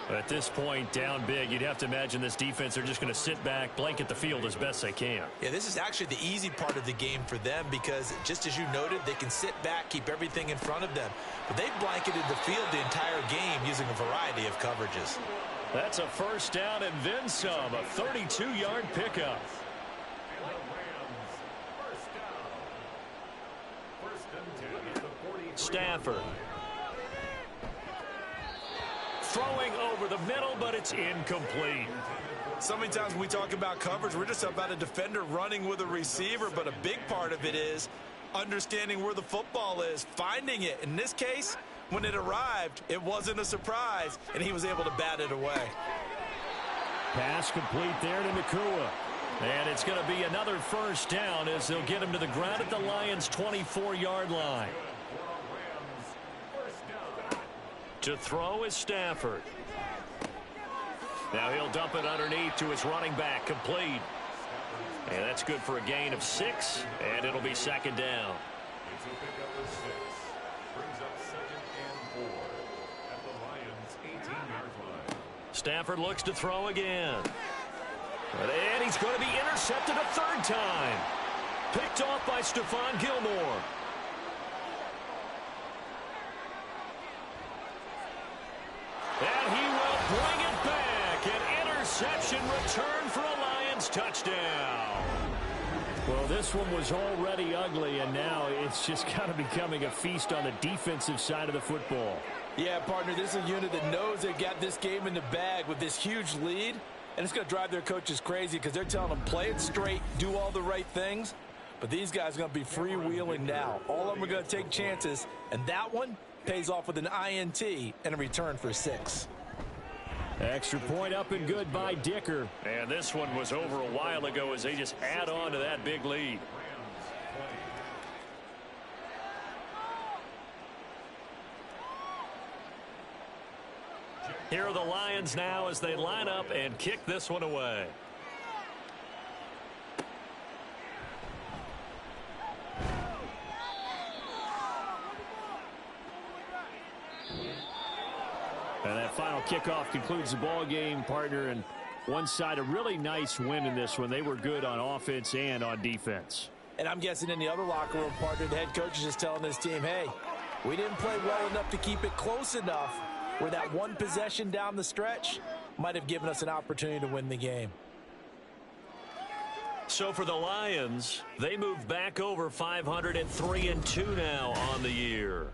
At this point, down big, you'd have to imagine this defense are just going to sit back, blanket the field as best they can. Yeah, this is actually the easy part of the game for them because, just as you noted, they can sit back, keep everything in front of them. But they've blanketed the field the entire game using a variety of coverages. That's a first down and then some, a 32-yard pickup. Stafford. Throwing over the middle, but it's incomplete. So many times when we talk about coverage, we're just about a defender running with a receiver, but a big part of it is understanding where the football is, finding it. In this case, when it arrived, it wasn't a surprise, and he was able to bat it away. Pass complete there to Nacua. And it's going to be another first down as they'll get him to the ground at the Lions' 24-yard line. To throw is Stafford. Now he'll dump it underneath to his running back, complete. And that's good for a gain of 6, and it'll be 2nd down. It's a pickup of 6. Brings up 2nd and 4 at the Lions' 18-yard line. Stafford looks to throw again. And he's going to be intercepted a 3rd time. Picked off by Stephon Gilmore. And he will bring it back. An interception return for a Lions touchdown. Well, this one was already ugly, and now it's just kind of becoming a feast on the defensive side of the football. Yeah, partner, this is a unit that knows they got this game in the bag with this huge lead, and it's going to drive their coaches crazy because they're telling them play it straight, do all the right things, but these guys are going to be freewheeling now. All of them are going to take chances, and that one pays off with an INT and a return for 6. Extra point up and good by Dicker. And this one was over a while ago as they just add on to that big lead. Here are the Lions now as they line up and kick this one away. And that final kickoff concludes the ball game, partner. And one side, a really nice win in this one. They were good on offense and on defense. And I'm guessing in the other locker room, partner, the head coach is just telling this team, hey, we didn't play well enough to keep it close enough where that one possession down the stretch might have given us an opportunity to win the game. So for the Lions, they move back over 503-2 now on the year.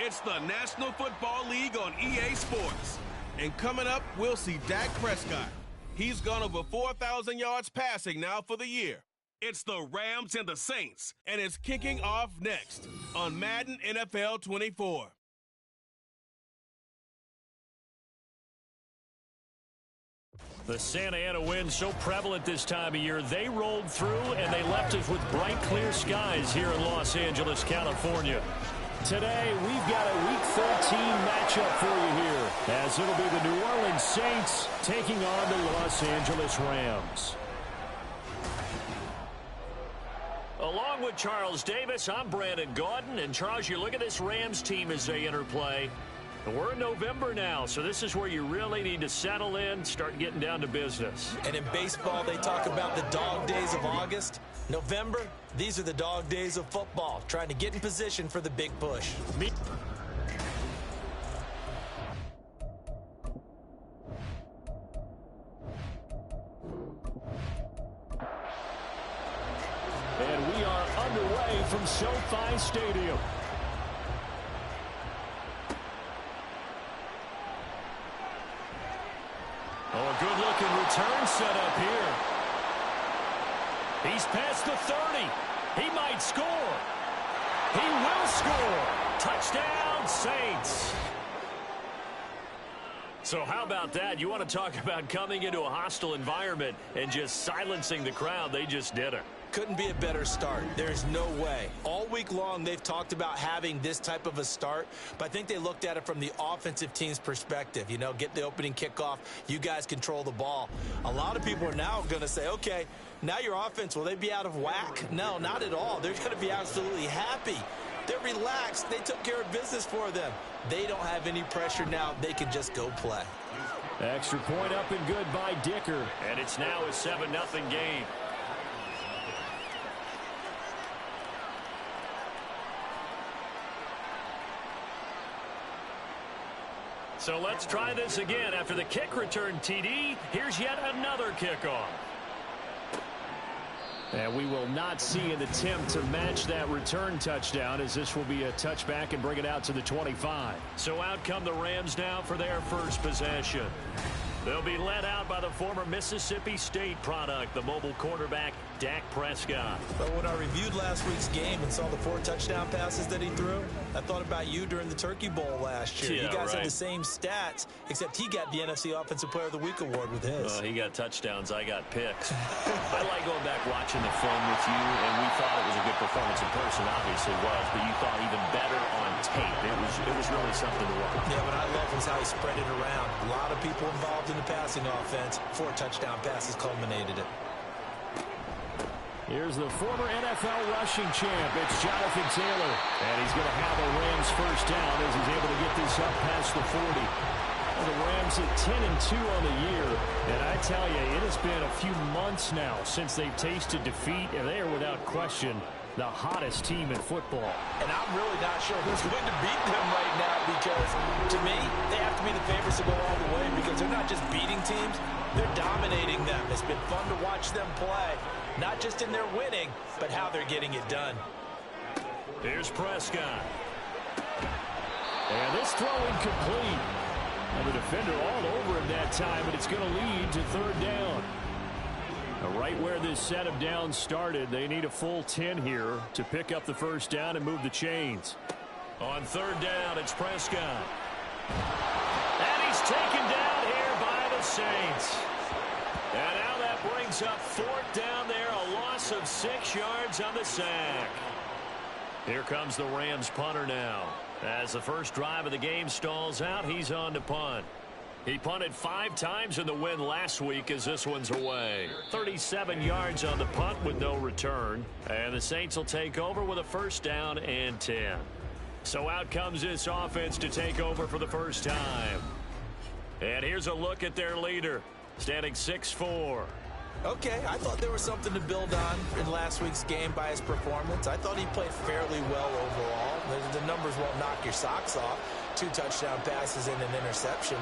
It's the National Football League on EA Sports. And coming up, we'll see Dak Prescott. He's gone over 4,000 yards passing now for the year. It's the Rams and the Saints, and it's kicking off next on Madden NFL 24. The Santa Ana wind so prevalent this time of year. They rolled through, and they left us with bright, clear skies here in Los Angeles, California. Today, we've got a Week 13 matchup for you here, as it'll be the New Orleans Saints taking on the Los Angeles Rams. Along with Charles Davis, I'm Brandon Gaudin. And, Charles, you look at this Rams team as they enter play. We're in November now, so this is where you really need to settle in, start getting down to business. And in baseball, they talk about the dog days of August. November, these are the dog days of football, trying to get in position for the big push. And we are underway from SoFi Stadium. Oh, a good-looking return set up here. He's past the 30. He might score. He will score. Touchdown, Saints. So how about that? You want to talk about coming into a hostile environment and just silencing the crowd. They just did it. Couldn't be a better start. There's no way. All week long, they've talked about having this type of a start, but I think they looked at it from the offensive team's perspective. You know, get the opening kickoff. You guys control the ball. A lot of people are now going to say, okay, now your offense, will they be out of whack? No, not at all. They're going to be absolutely happy. They're relaxed. They took care of business for them. They don't have any pressure now. They can just go play. Extra point up and good by Dicker. And it's now a 7-0 game. So let's try this again. After the kick return TD, here's yet another kickoff. And we will not see an attempt to match that return touchdown, as this will be a touchback and bring it out to the 25. So out come the Rams now for their first possession. They'll be led out by the former Mississippi State product, the mobile quarterback, Dak Prescott. But when I reviewed last week's game and saw the 4 touchdown passes that he threw, I thought about you during the Turkey Bowl last year. Yeah, you guys right. had the same stats, except he got the NFC Offensive Player of the Week award with his. He got touchdowns, I got picks. I like going back watching the film with you, and we thought it was a good performance in person, obviously was, but you thought even better on tape. It was really something to watch. Yeah, but I love was how he spread it around. A lot of people involved in the passing offense. 4 touchdown passes culminated it. Here's the former NFL rushing champ. It's Jonathan Taylor. And he's going to have a Rams first down as he's able to get this up past the 40. Well, the Rams at 10-2 on the year. And I tell you, it has been a few months now since they've tasted defeat. And they are without question the hottest team in football. And I'm really not sure who's going to beat them right now, because to me, they have to be the favorites to go all the way, because they're not just beating teams, they're dominating them. It's been fun to watch them play, not just in their winning, but how they're getting it done. Here's Prescott. And this throw incomplete. And the defender all over him that time, but it's going to lead to third down. Right where this set of downs started, they need a full 10 here to pick up the first down and move the chains. On third down, it's Prescott. And he's taken down here by the Saints. And now that brings up fourth down there, a loss of 6 yards on the sack. Here comes the Rams punter now. As the first drive of the game stalls out, he's on to punt. He punted 5 times in the win last week, as this one's away. 37 yards on the punt with no return. And the Saints will take over with a first down and 10. So out comes this offense to take over for the first time. And here's a look at their leader, standing 6'4". Okay, I thought there was something to build on in last week's game by his performance. I thought he played fairly well overall. The numbers won't knock your socks off. 2 touchdown passes and an interception.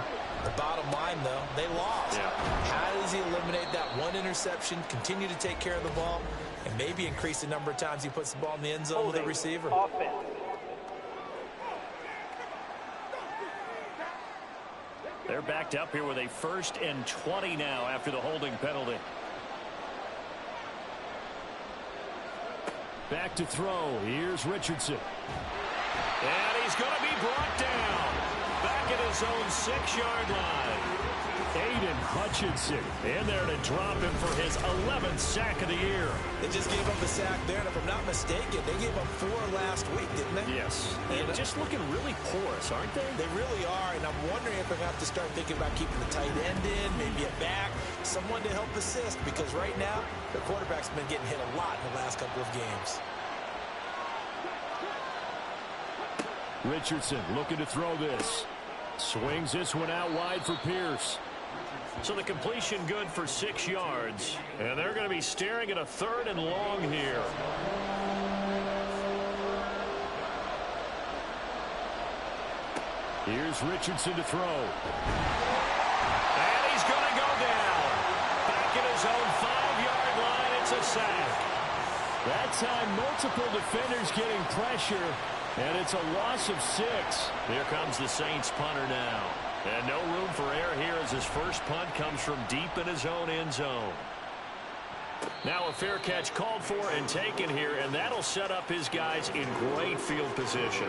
The bottom line, though, they lost. Yeah. How does he eliminate that 1 interception, continue to take care of the ball, and maybe increase the number of times he puts the ball in the end zone with a receiver? They're backed up here with a 1st and 20 now after the holding penalty. Back to throw. Here's Richardson. And he's going to be brought down. Back at his own 6-yard line. Aiden Hutchinson in there to drop him for his 11th sack of the year. They just gave up a sack there, and if I'm not mistaken, they gave up 4 last week, didn't they? Yes. And just looking really porous, aren't they? They really are, and I'm wondering if they're going to have to start thinking about keeping the tight end in, maybe a back, someone to help assist, because right now, the quarterback's been getting hit a lot in the last couple of games. Richardson looking to throw this. Swings this one out wide for Pierce. So the completion good for 6 yards. And they're going to be staring at a 3rd and long here. Here's Richardson to throw. And he's going to go down. Back at his own 5-yard line. It's a sack. That time, multiple defenders getting pressure. And it's a loss of 6. Here comes the Saints punter now. And no room for error here as his first punt comes from deep in his own end zone. Now a fair catch called for and taken here, and that'll set up his guys in great field position.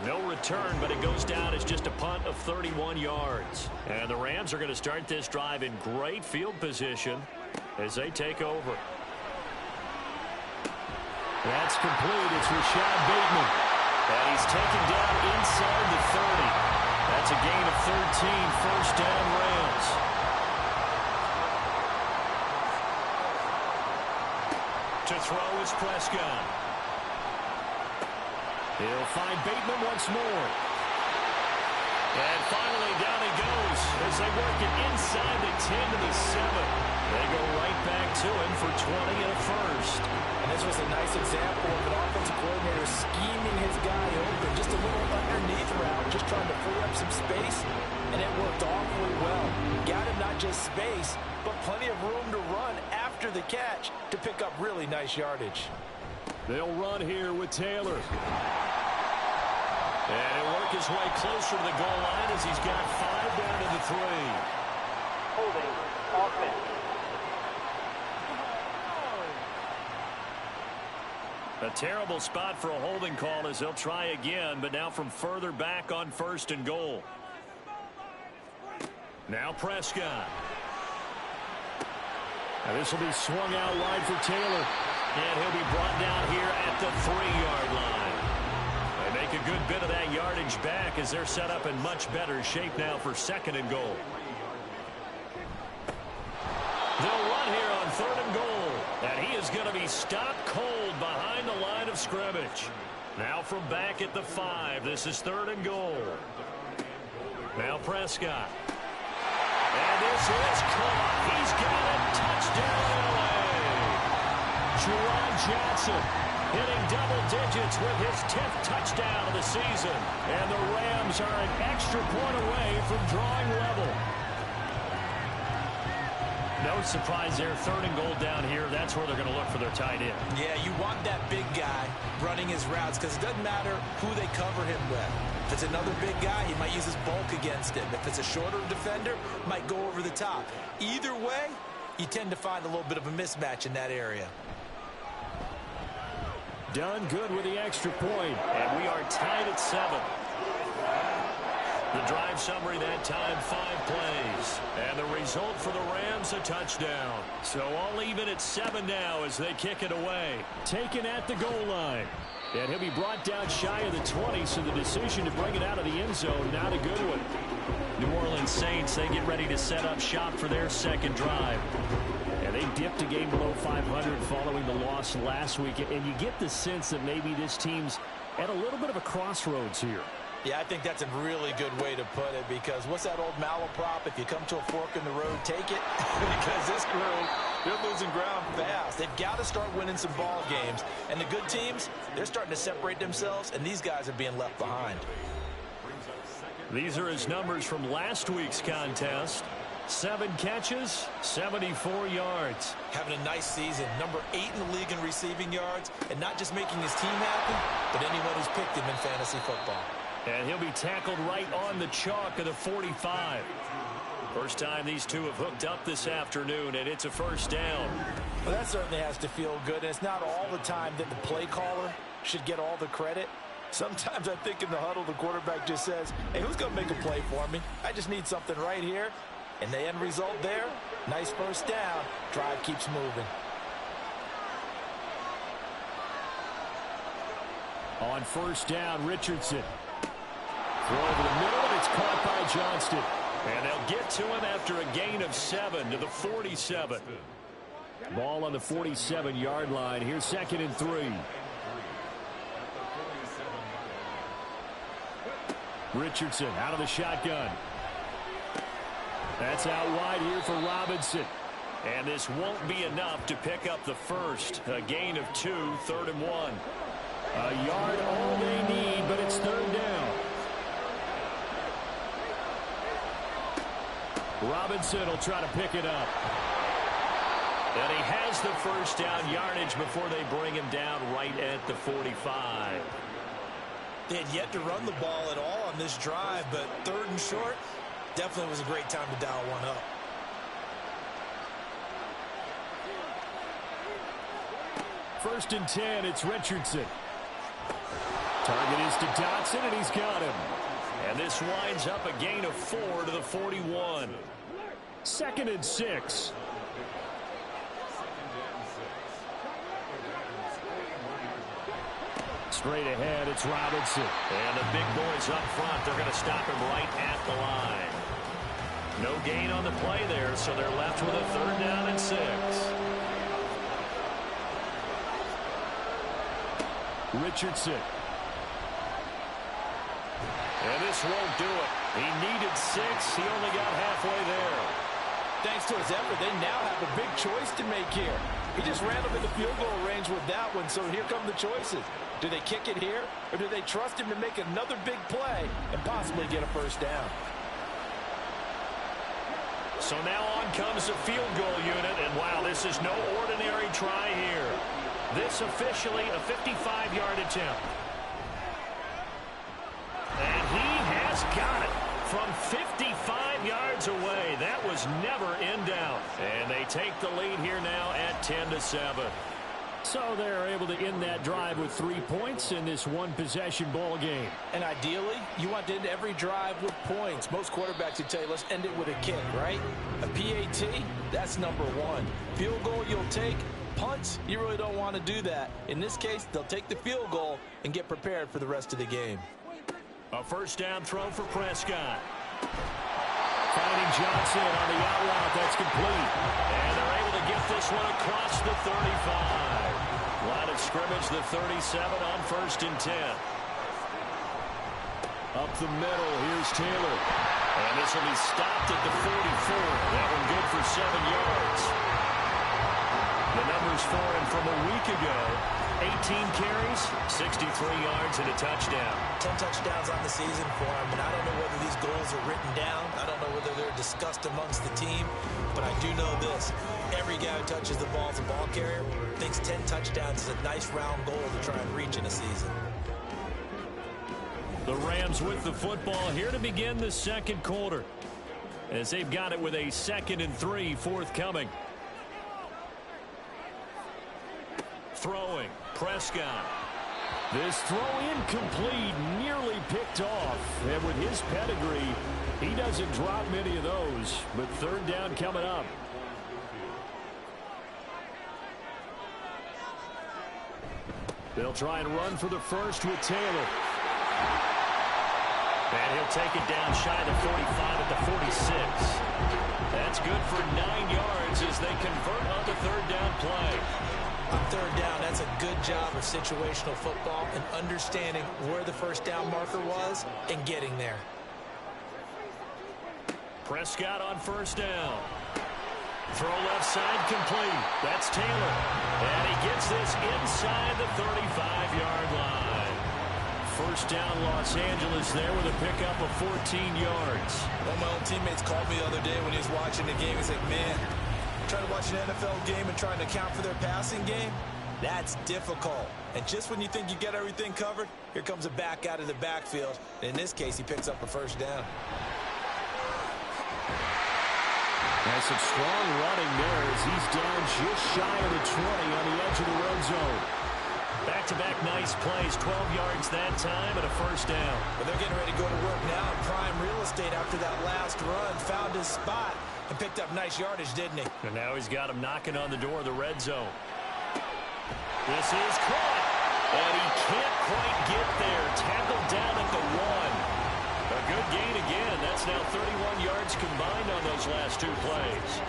No return, but it goes down as just a punt of 31 yards. And the Rams are going to start this drive in great field position as they take over. That's complete. It's Rashad Bateman. And he's taken down inside the 30. That's a gain of 13, 1st down Rams. To throw is Prescott. He'll find Bateman once more. And finally down he goes as they work it inside the 10 to the 7. They go right back to him for 20 and a 1st. And this was a nice example of an offensive coordinator scheming his guy open. Just a little underneath route, just trying to free up some space, and it worked awfully well. Got him not just space, but plenty of room to run after the catch to pick up really nice yardage. They'll run here with Taylor. And he'll work his way closer to the goal line as he's got 5 down to the 3. Holding offense. A terrible spot for a holding call as they'll try again, but now from further back on 1st and goal. Now Prescott. Now this will be swung out wide for Taylor. And he'll be brought down here at the 3-yard line. They make a good bit of that yardage back as they're set up in much better shape now for 2nd and goal. They'll run here on 3rd and goal. And he is going to be stopped cold behind the line of scrimmage. Now from back at the 5, this is 3rd and goal. Now Prescott. And this is caught. He's got it. Touchdown, L.A. Juwan Johnson hitting double digits with his 10th touchdown of the season. And the Rams are an extra point away from drawing level. No surprise there. 3rd and goal down here. That's where they're going to look for their tight end. Yeah, you want that big guy running his routes because it doesn't matter who they cover him with. If it's another big guy, he might use his bulk against him. If it's a shorter defender, might go over the top. Either way, you tend to find a little bit of a mismatch in that area. Done good with the extra point. And we are tied at 7. The drive summary that time, 5 plays. And the result for the Rams, a touchdown. So all even at 7 now as they kick it away. Taken at the goal line. And he'll be brought down shy of the 20, so the decision to bring it out of the end zone, not a good one. New Orleans Saints, they get ready to set up shop for their 2nd drive. And they dipped a game below 500 following the loss last week. And you get the sense that maybe this team's at a little bit of a crossroads here. Yeah, I think that's a really good way to put it because what's that old malaprop? If you come to a fork in the road, take it. Because this crew, they're losing ground fast. They've got to start winning some ball games. And the good teams, they're starting to separate themselves, and these guys are being left behind. These are his numbers from last week's contest. 7 catches, 74 yards. Having a nice season. Number 8 in the league in receiving yards. And not just making his team happy, but anyone who's picked him in fantasy football. And he'll be tackled right on the chalk of the 45. First time these two have hooked up this afternoon, and it's a first down. Well, that certainly has to feel good, and it's not all the time that the play caller should get all the credit. Sometimes I think in the huddle, the quarterback just says, hey, who's going to make a play for me? I just need something right here. And the end result there, nice first down. Drive keeps moving. On first down, Richardson. Throw over the middle, and it's caught by Johnston. And they'll get to him after a gain of 7 to the 47. Ball on the 47-yard line. Here's 2nd and 3. Richardson out of the shotgun. That's out wide here for Robinson. And this won't be enough to pick up the first. A gain of 2, 3rd and 1. A yard all they need, but it's 3rd down. Robinson will try to pick it up. And he has the first down yardage before they bring him down right at the 45. They had yet to run the ball at all on this drive, but 3rd and short, definitely was a great time to dial one up. First and 10, it's Richardson. Target is to Dotson, and he's got him. And this winds up a gain of 4 to the 41. 2nd and 6. Straight ahead, it's Robinson. And the big boys up front, they're going to stop him right at the line. No gain on the play there, so they're left with a 3rd down and 6. Richardson. And this won't do it. He needed 6. He only got halfway there. Thanks to his effort, they now have a big choice to make here. He just ran up in the field goal range with that one, so here come the choices. Do they kick it here, or do they trust him to make another big play and possibly get a first down? So now on comes the field goal unit, and wow, this is no ordinary try here. This officially a 55-yard attempt. And he has got it from 55 yards away. That was never in doubt. And they take the lead here now at 10-7. So they're able to end that drive with 3 points in this one-possession ball game. And ideally, you want to end every drive with points. Most quarterbacks would tell you, let's end it with a kick, right? A PAT, that's number 1. Field goal you'll take. Punts, you really don't want to do that. In this case, they'll take the field goal and get prepared for the rest of the game. A first down throw for Prescott. Finding Johnson on the out route. That's complete. And they're able to get this one across the 35. Line of scrimmage, the 37 on 1st and 10. Up the middle, here's Taylor. And this will be stopped at the 44. That one good for 7 yards. The numbers for him from a week ago. 18 carries, 63 yards, and a touchdown. 10 touchdowns on the season for him, and I don't know whether these goals are written down. I don't know whether they're discussed amongst the team, but I do know this. Every guy who touches the ball as a ball carrier thinks 10 touchdowns is a nice round goal to try and reach in a season. The Rams with the football here to begin the 2nd quarter, as they've got it with a 2nd and 3 forthcoming. Throwing, Prescott. This throw incomplete, nearly picked off. And with his pedigree, he doesn't drop many of those. But 3rd down coming up. They'll try and run for the first with Taylor. And he'll take it down shy of the 45 at the 46. That's good for 9 yards as they convert on the 3rd down play. On 3rd down, that's a good job of situational football and understanding where the first down marker was and getting there. Prescott on 1st down. Throw left side complete. That's Taylor. And he gets this inside the 35-yard line. First down, Los Angeles there with a pickup of 14 yards. One of my old teammates called me the other day when he was watching the game. He's like, man, trying to watch an NFL game and trying to account for their passing game, that's difficult. And just when you think you get everything covered, here comes a back out of the backfield. And in this case, he picks up a first down. some strong running there as he's down just shy of the 20 on the edge of the red zone. Back-to-back nice plays, 12 yards that time and a first down. But they're getting ready to go to work now in prime real estate after that last run. Found his spot and picked up nice yardage, didn't he? And now he's got him knocking on the door of the red zone. This is caught. And he can't quite get there. Tackled down at the 1. A good gain again. That's now 31 yards combined on those last two plays.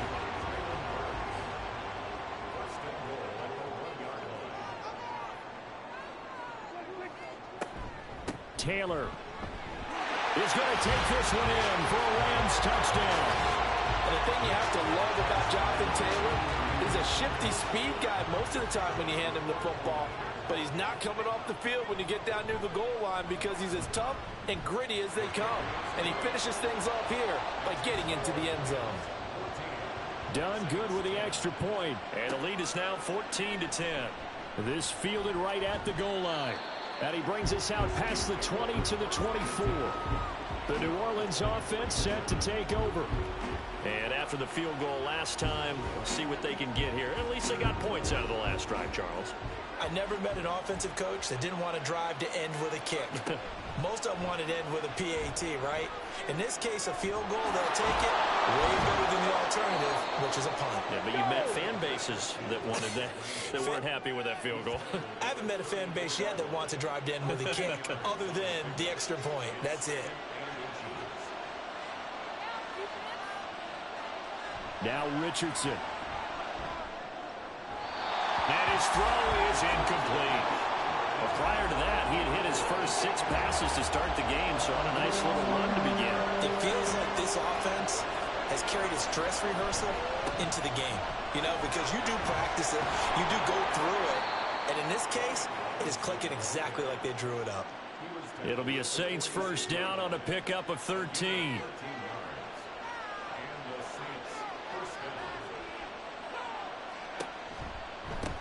Taylor is going to take this one in for a Rams touchdown. And the thing you have to love about Jonathan Taylor is a shifty speed guy most of the time when you hand him the football. But he's not coming off the field when you get down near the goal line because he's as tough and gritty as they come. And he finishes things off here by getting into the end zone. Done good with the extra point. And the lead is now 14-10. This fielded right at the goal line. And he brings us out past the 20 to the 24. The New Orleans offense set to take over. And after the field goal last time, we'll see what they can get here. At least they got points out of the last drive, Charles. I never met an offensive coach that didn't want to drive to end with a kick. Most of them wanted to end with a PAT, right? In this case, a field goal, they'll take it way better than the alternative, which is a punt. Yeah, but you met fan bases that wanted that, that weren't happy with that field goal. I haven't met a fan base yet that wants to drive to end with a kick other than the extra point. That's it. Now Richardson. And his throw is incomplete. Well, prior to that, he had hit his first 6 passes to start the game, so on a nice little run to begin. It feels like this offense has carried its dress rehearsal into the game. You know, because you do practice it, you do go through it, and in this case, it is clicking exactly like they drew it up. It'll be a Saints first down on a pickup of 13.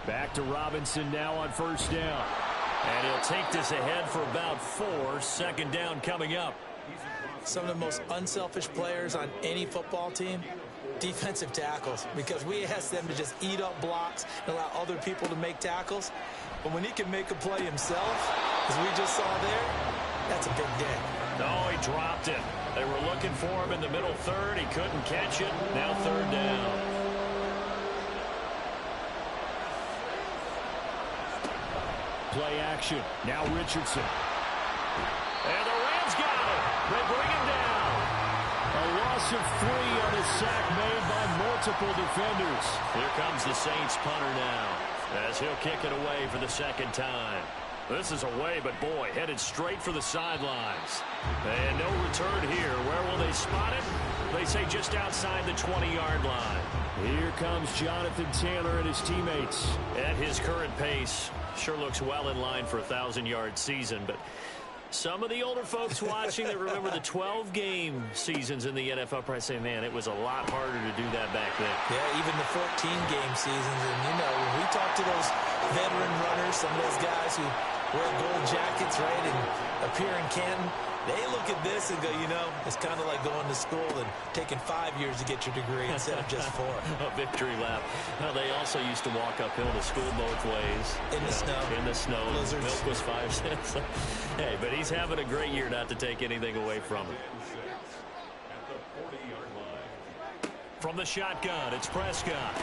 Back to Robinson now on first down. And he'll take this ahead for about 4. Second down coming up. Some of the most unselfish players on any football team, defensive tackles, because we ask them to just eat up blocks and allow other people to make tackles. But when he can make a play himself, as we just saw there, that's a big day. No, he dropped it. They were looking for him in the middle third. He couldn't catch it. Now third down. Play action. Now Richardson. And the Rams got it. They bring him down. A loss of 3 on a sack made by multiple defenders. Here comes the Saints punter now, as he'll kick it away for the second time. This is away, but boy, headed straight for the sidelines. And no return here. Where will they spot it? They say just outside the 20-yard line. Here comes Jonathan Taylor and his teammates. At his current pace, sure looks well in line for a 1,000-yard season, but some of the older folks watching that remember the 12-game seasons in the NFL probably say, man, it was a lot harder to do that back then. Yeah, even the 14-game seasons. And, you know, when we talk to those veteran runners, some of those guys who wear gold jackets, right, and appear in Canton, they look at this and go, you know, it's kind of like going to school and taking 5 years to get your degree instead of just 4. A victory lap. Well, they also used to walk uphill to school both ways. In the snow. In the snow. Blizzards. Milk was 5 cents. Hey, but he's having a great year, not to take anything away from him. From the shotgun, it's Prescott.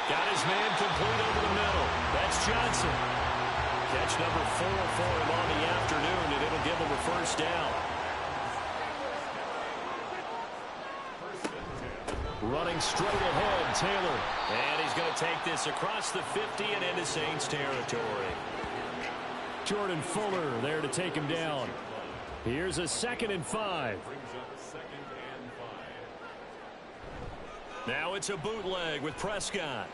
Got his man complete over the middle. That's Johnson. Catch number 4 for him on the afternoon, and it'll give him a first down. Running straight ahead, Taylor. And he's going to take this across the 50 and into Saints territory. Jordan Fuller there to take him down. Here's a 2nd and 5. Now it's a bootleg with Prescott.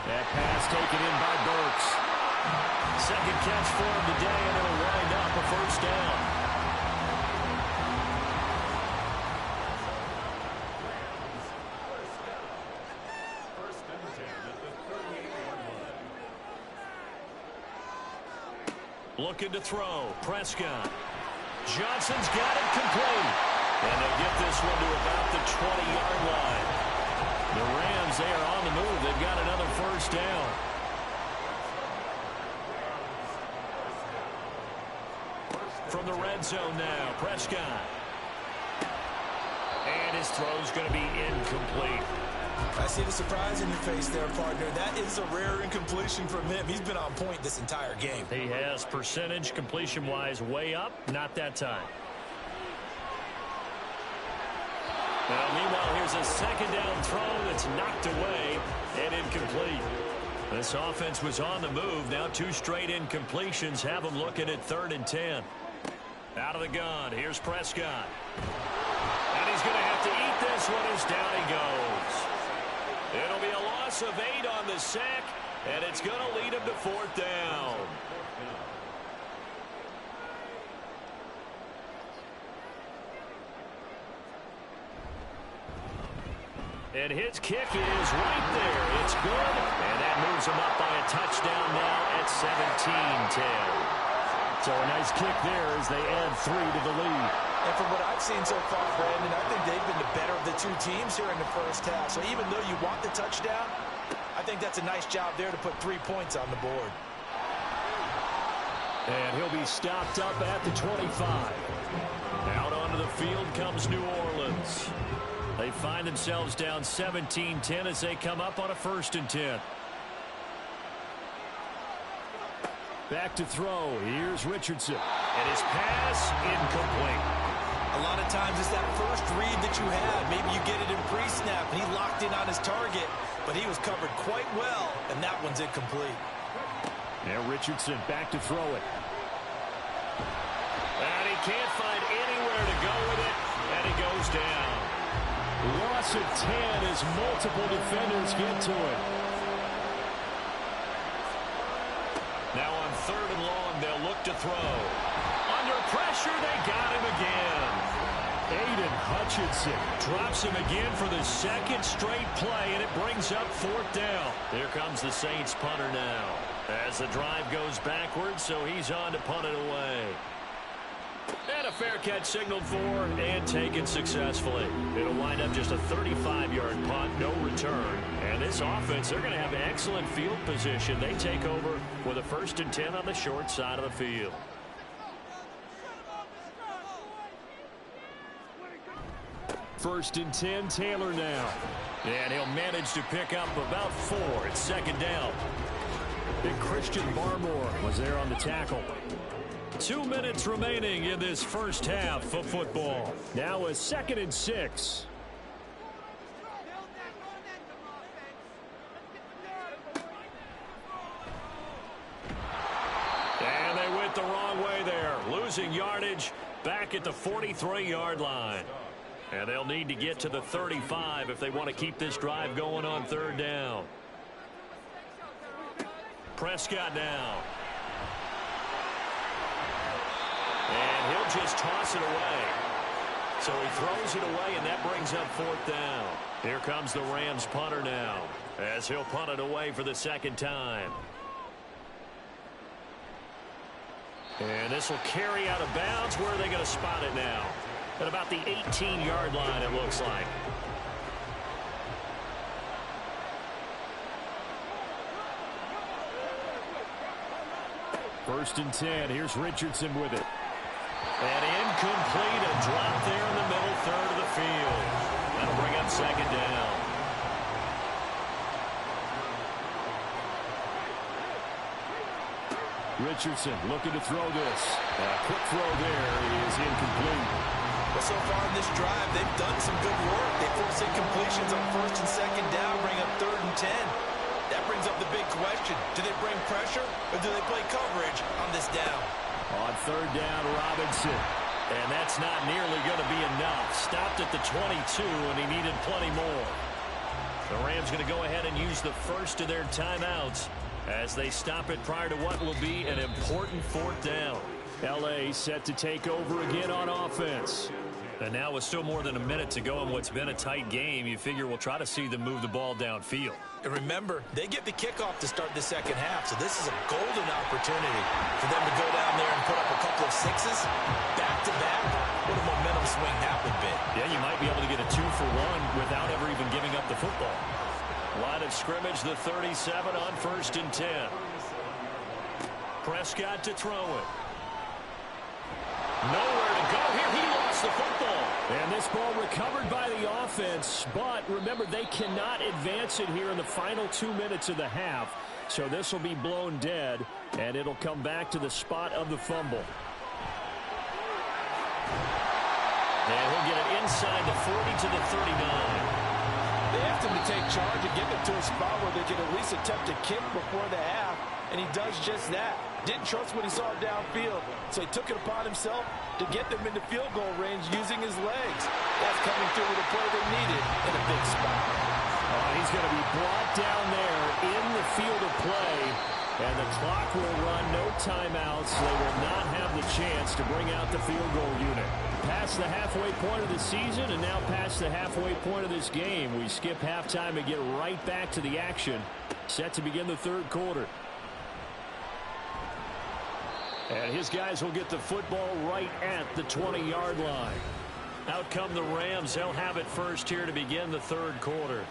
That pass taken in by Burks. Second catch for him today, and it'll wind up a first down. Looking to throw. Prescott. Johnson's got it complete. And they'll get this one to about the 20-yard line. The Rams, they are on the move. They've got another first down. From the red zone now, Prescott. And his throw's going to be incomplete. I see the surprise in your face there, partner. That is a rare incompletion from him. He's been on point this entire game. He has percentage completion-wise way up, not that time. Now, meanwhile, here's a second down throw that's knocked away and incomplete. This offense was on the move. Now 2 straight incompletions have them looking at 3rd and 10. Out of the gun, here's Prescott. And he's going to have to eat this one as down he goes. It'll be a loss of 8 on the sack, and it's going to lead him to 4th down. And his kick is right there. It's good, and that moves him up by a touchdown now at 17-10. So a nice kick there as they add 3 to the lead. And from what I've seen so far, Brandon, I think they've been the better of the 2 teams here in the first half. So even though you want the touchdown, I think that's a nice job there to put 3 points on the board. And he'll be stopped up at the 25. Out onto the field comes New Orleans. They find themselves down 17-10 as they come up on a 1st and 10. Back to throw. Here's Richardson. And his pass incomplete. A lot of times it's that first read that you have. Maybe you get it in pre-snap, and he locked in on his target, but he was covered quite well, and that one's incomplete. Now Richardson back to throw it. And he can't find anywhere to go with it, and he goes down. Loss of 10 as multiple defenders get to it. Now on 3rd and long, they'll look to throw. Under pressure, they got him again. Aiden Hutchinson drops him again for the 2nd straight play, and it brings up 4th down. Here comes the Saints punter now. As the drive goes backwards, so he's on to punt it away. And a fair catch signaled for and taken successfully. It'll wind up just a 35-yard punt, no return. And this offense, they're going to have excellent field position. They take over with a 1st and 10 on the short side of the field. First and 10, Taylor now. And he'll manage to pick up about 4 at 2nd down. Big Christian Barmore was there on the tackle. 2 minutes remaining in this first half of football. Now a 2nd and 6. And they went the wrong way there, losing yardage back at the 43-yard line. And they'll need to get to the 35 if they want to keep this drive going on 3rd down. Prescott now. And he'll just toss it away. So he throws it away, and that brings up 4th down. Here comes the Rams punter now, as he'll punt it away for the 2nd time. And this will carry out of bounds. Where are they going to spot it now? At about the 18-yard line, it looks like. First and 10. Here's Richardson with it. And incomplete, a drop there in the middle 3rd of the field. That'll bring up 2nd down. Richardson looking to throw this. A quick throw there is incomplete. Well, so far in this drive, they've done some good work. They force incompletions on 1st and 2nd down, bring up 3rd and 10. That brings up the big question. Do they bring pressure, or do they play coverage on this down? On 3rd down, Robinson. And that's not nearly going to be enough. Stopped at the 22, and he needed plenty more. The Rams going to go ahead and use the first of their timeouts as they stop it prior to what will be an important 4th down. L.A. set to take over again on offense. And now with still more than a minute to go in what's been a tight game, you figure we'll try to see them move the ball downfield. And remember, they get the kickoff to start the second half, so this is a golden opportunity for them to go down there and put up a couple of sixes back-to-back. What a momentum swing that would be. Yeah, you might be able to get a 2-for-1 without ever even giving up the football. Line of scrimmage, the 37 on 1st and 10. Prescott to throw it. Nowhere to go here. He lost the football. And this ball recovered by the offense, but remember, they cannot advance it here in the final 2 minutes of the half. So this will be blown dead, and it'll come back to the spot of the fumble. And he'll get it inside the 40 to the 39. They asked him to take charge and get them to a spot where they could at least attempt a kick before the half, and he does just that. Didn't trust what he saw downfield, so he took it upon himself to get them into field goal range using his legs. That's coming through with a play they needed in a big spot. He's going to be brought down there in the field of play, and the clock will run, no timeouts. They will not have the chance to bring out the field goal unit. Past the halfway point of the season, and now past the halfway point of this game. We skip halftime and get right back to the action. Set to begin the third quarter. And his guys will get the football right at the 20-yard line. Out come the Rams. They'll have it first here to begin the third quarter.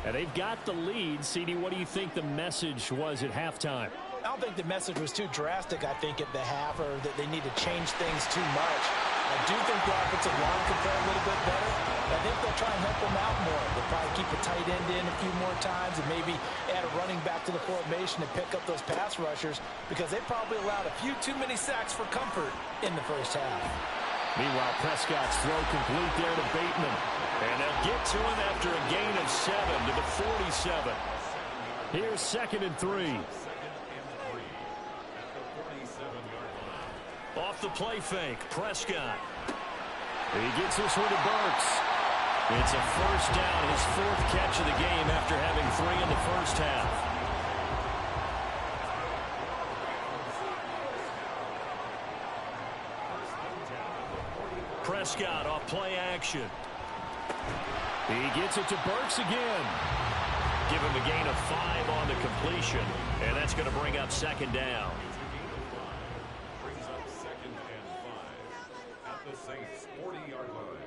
And they've got the lead. CD, what do you think the message was at halftime? I don't think the message was too drastic, I think, at the half, or that they need to change things too much. I do think the offensive line could play a little bit better. I think they'll try and help them out more. They'll probably keep a tight end in a few more times and maybe add a running back to the formation to pick up those pass rushers, because they probably allowed a few too many sacks for comfort in the first half. Meanwhile, Prescott's throw complete there to Bateman. And they'll get to him after a gain of 7 to the 47. Here's 2nd and 3. Off the play fake, Prescott. He gets this one to Burks. It's a first down, his 4th catch of the game after having 3 in the first half. Prescott off play action. He gets it to Burks again. Give him a gain of 5 on the completion, and that's going to bring up 2nd down. Brings up 2nd and 5 at the Saints' 40-yard line.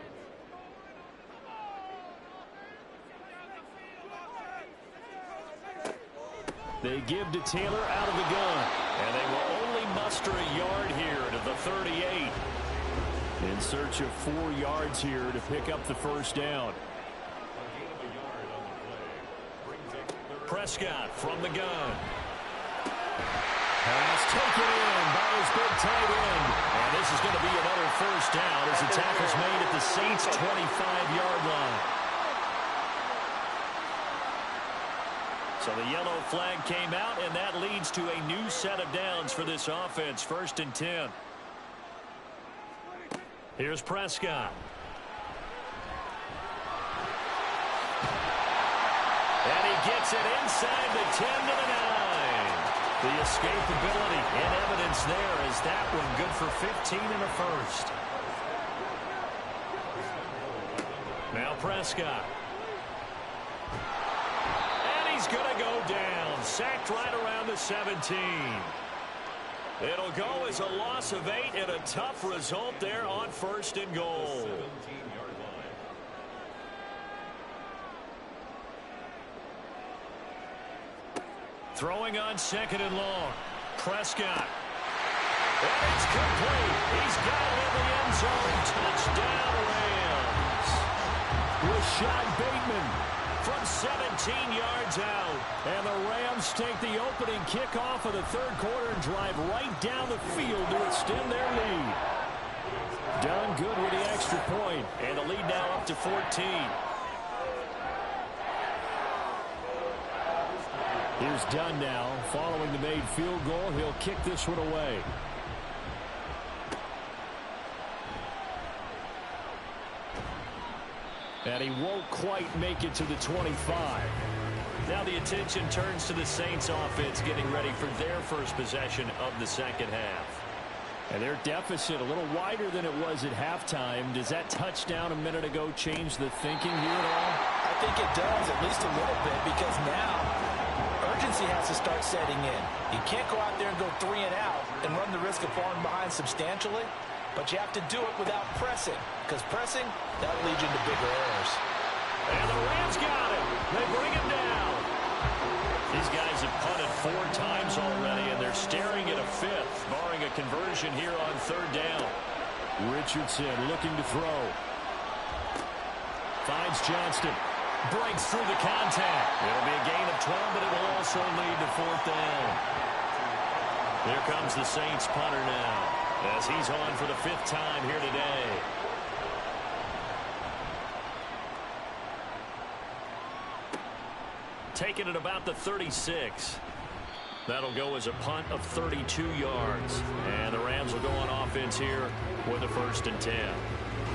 They give to Taylor out of the gun. And they will only muster a yard here to the 38. In search of 4 yards here to pick up the first down. Prescott from the gun. Pass taken in by his big tight end. And this is going to be another first down as the tackle's made at the Saints' 25-yard line. So the yellow flag came out, and that leads to a new set of downs for this offense. 1st and 10. Here's Prescott. And he gets it inside the 10 to the 9. The escapability in evidence there as that one good for 15 in the first. Now Prescott. And he's going to go down. Sacked right around the 17. It'll go as a loss of 8 and a tough result there on 1st and goal. Throwing on 2nd and long. Prescott. And it's complete. He's got it in the end zone. Touchdown, Rams. Rashad Bateman from 17 yards out. And the Rams take the opening kickoff of the third quarter and drive right down the field to extend their lead. Done good with the extra point. And the lead now up to 14. Here's Dunn now. Following the made field goal, he'll kick this one away. And he won't quite make it to the 25. Now the attention turns to the Saints offense getting ready for their first possession of the second half. And their deficit a little wider than it was at halftime. Does that touchdown a minute ago change the thinking here at all? I think it does, at least a little bit, because now urgency has to start setting in. You can't go out there and go 3 and out and run the risk of falling behind substantially, but you have to do it without pressing, because pressing, that'll lead you into bigger errors. And the Rams got him. They bring him down. These guys have punted 4 times already, and they're staring at a 5th, barring a conversion here on 3rd down. Richardson looking to throw. Finds Johnston. Breaks through the contact. It'll be a gain of 12, but it will also lead to 4th down. Here comes the Saints punter now, as he's on for the 5th time here today. Taking it about the 36. That'll go as a punt of 32 yards. And the Rams will go on offense here with a 1st and 10.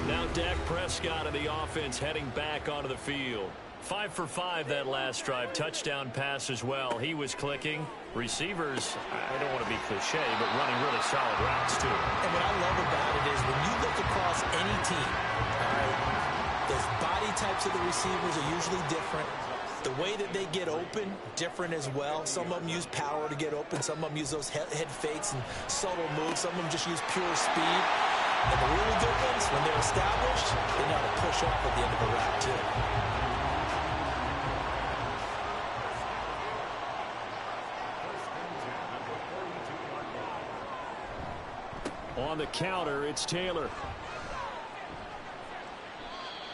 Now Dak Prescott and the offense heading back onto the field. 5 for 5 that last drive. Touchdown pass as well. He was clicking. Receivers, I don't want to be cliche, but running really solid routes too. And what I love about it is when you look across any team, all right, those body types of the receivers are usually different. The way that they get open, different as well. Some of them use power to get open. Some of them use those head fakes and subtle moves. Some of them just use pure speed. And the really good ones, when they're established, they know how to push off at the end of a route, too. On the counter, it's Taylor.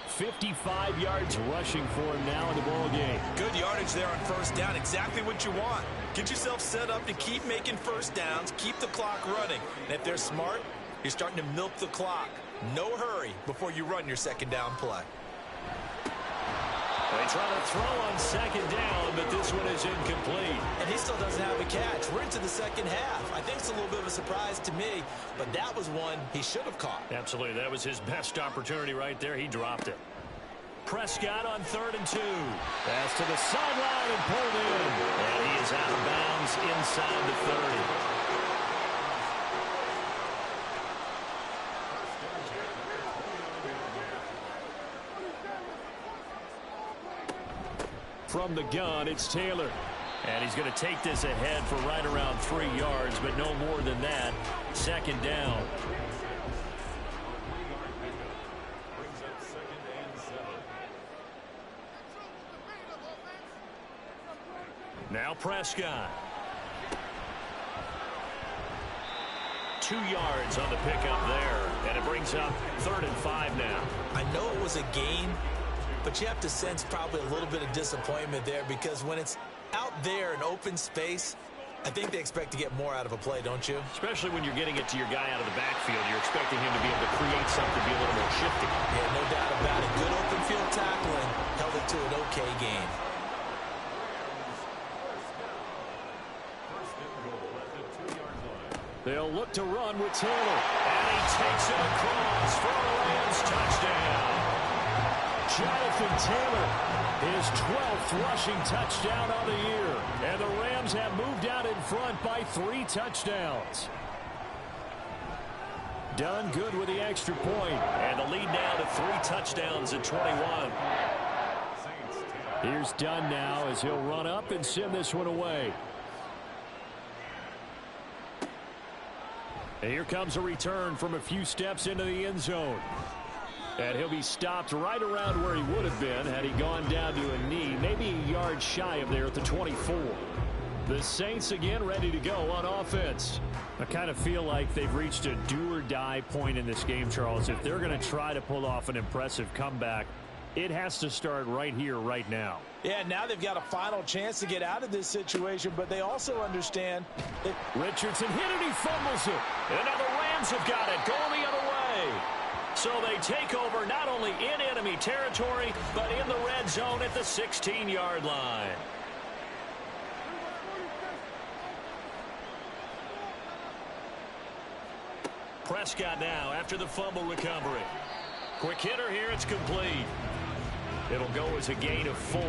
55 yards rushing for him now in the ball game. Good yardage there on 1st down. Exactly what you want. Get yourself set up to keep making 1st downs, keep the clock running. And if they're smart, you're starting to milk the clock. No hurry before you run your 2nd down play. They try to throw on 2nd down, but this one is incomplete. And he still doesn't have a catch. We're into the 2nd half. I think it's a little bit of a surprise to me, but that was one he should have caught. Absolutely. That was his best opportunity right there. He dropped it. Prescott on 3rd and 2. Pass to the sideline and pulled in. And he is out of bounds inside the 30. From the gun, it's Taylor. And he's going to take this ahead for right around 3 yards, but no more than that. 2nd down. Now Prescott. 2 yards on the pickup there. And it brings up 3rd and 5 now. I know it was a gain, but you have to sense probably a little bit of disappointment there, because when it's out there in open space, I think they expect to get more out of a play, don't you? Especially when you're getting it to your guy out of the backfield. You're expecting him to be able to create something, be a little more shifty. Yeah, no doubt about it. Good open field tackling. Held it to an okay game. They'll look to run with Taylor. And he takes it across for a Rams touchdown. Jonathan Taylor, his 12th rushing touchdown on the year. And the Rams have moved out in front by 3 touchdowns. Done good with the extra point. And the lead now to 3 touchdowns at 21. Here's Dunn now as he'll run up and send this one away. And here comes a return from a few steps into the end zone. And he'll be stopped right around where he would have been had he gone down to a knee, maybe a yard shy of there at the 24. The Saints again ready to go on offense. I kind of feel like they've reached a do-or-die point in this game, Charles. If they're going to try to pull off an impressive comeback, it has to start right here, right now. Yeah, now they've got a final chance to get out of this situation, but they also understand that Richardson hit it, he fumbles it. And now the Rams have got it, going the other way. So they take over not only in enemy territory, but in the red zone at the 16-yard line. Prescott now after the fumble recovery. Quick hitter here, it's complete. It'll go as a gain of 4,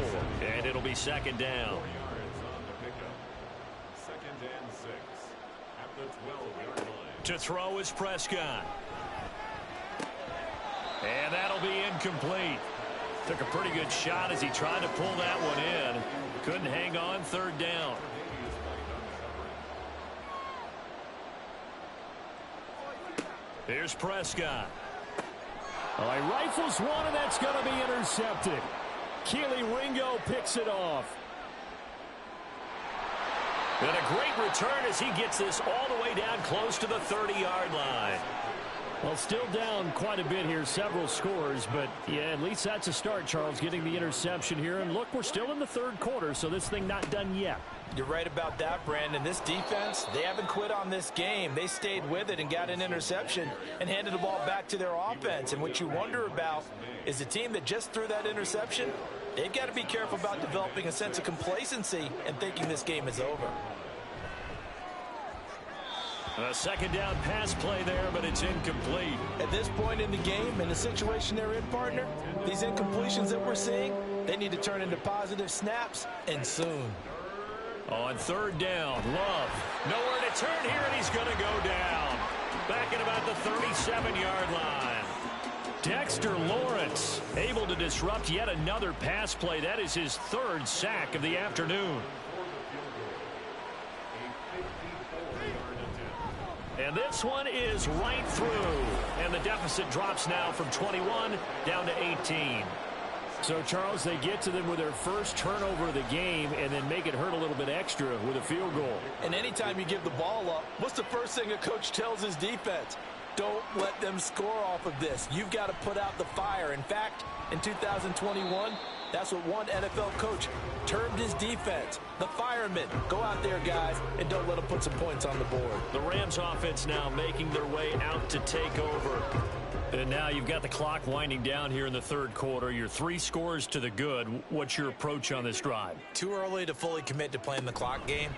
and it'll be 2nd down. 4 yards on the pickup. 2nd and 6 at the 12-yard line. To throw is Prescott. And that'll be incomplete. Took a pretty good shot as he tried to pull that one in. Couldn't hang on, third down. Here's Prescott. All right, rifles one, and that's going to be intercepted. Keely Ringo picks it off. And a great return as he gets this all the way down close to the 30-yard line. Well, still down quite a bit here, several scores, but yeah, at least that's a start, Charles, getting the interception here. And look, we're still in the third quarter, so this thing not done yet. You're right about that, Brandon. This defense, they haven't quit on this game. They stayed with it and got an interception and handed the ball back to their offense. And what you wonder about is the team that just threw that interception, they've got to be careful about developing a sense of complacency and thinking this game is over. A second down pass play there, but it's incomplete. At this point in the game, in the situation they're in, partner, these incompletions that we're seeing, they need to turn into positive snaps, and soon. On third down, Love. Nowhere to turn here, and he's going to go down. Back at about the 37-yard line. Dexter Lawrence able to disrupt yet another pass play. That is his third sack of the afternoon. And this one is right through. And the deficit drops now from 21 down to 18. So, Charles, they get to them with their first turnover of the game and then make it hurt a little bit extra with a field goal. And anytime you give the ball up, what's the first thing a coach tells his defense? Don't let them score off of this. You've got to put out the fire. In fact, in 2021, that's what one NFL coach termed his defense. The firemen. Go out there, guys, and don't let them put some points on the board. The Rams offense now making their way out to take over. And now you've got the clock winding down here in the third quarter. You're 3 scores to the good. What's your approach on this drive? Too early to fully commit to playing the clock game.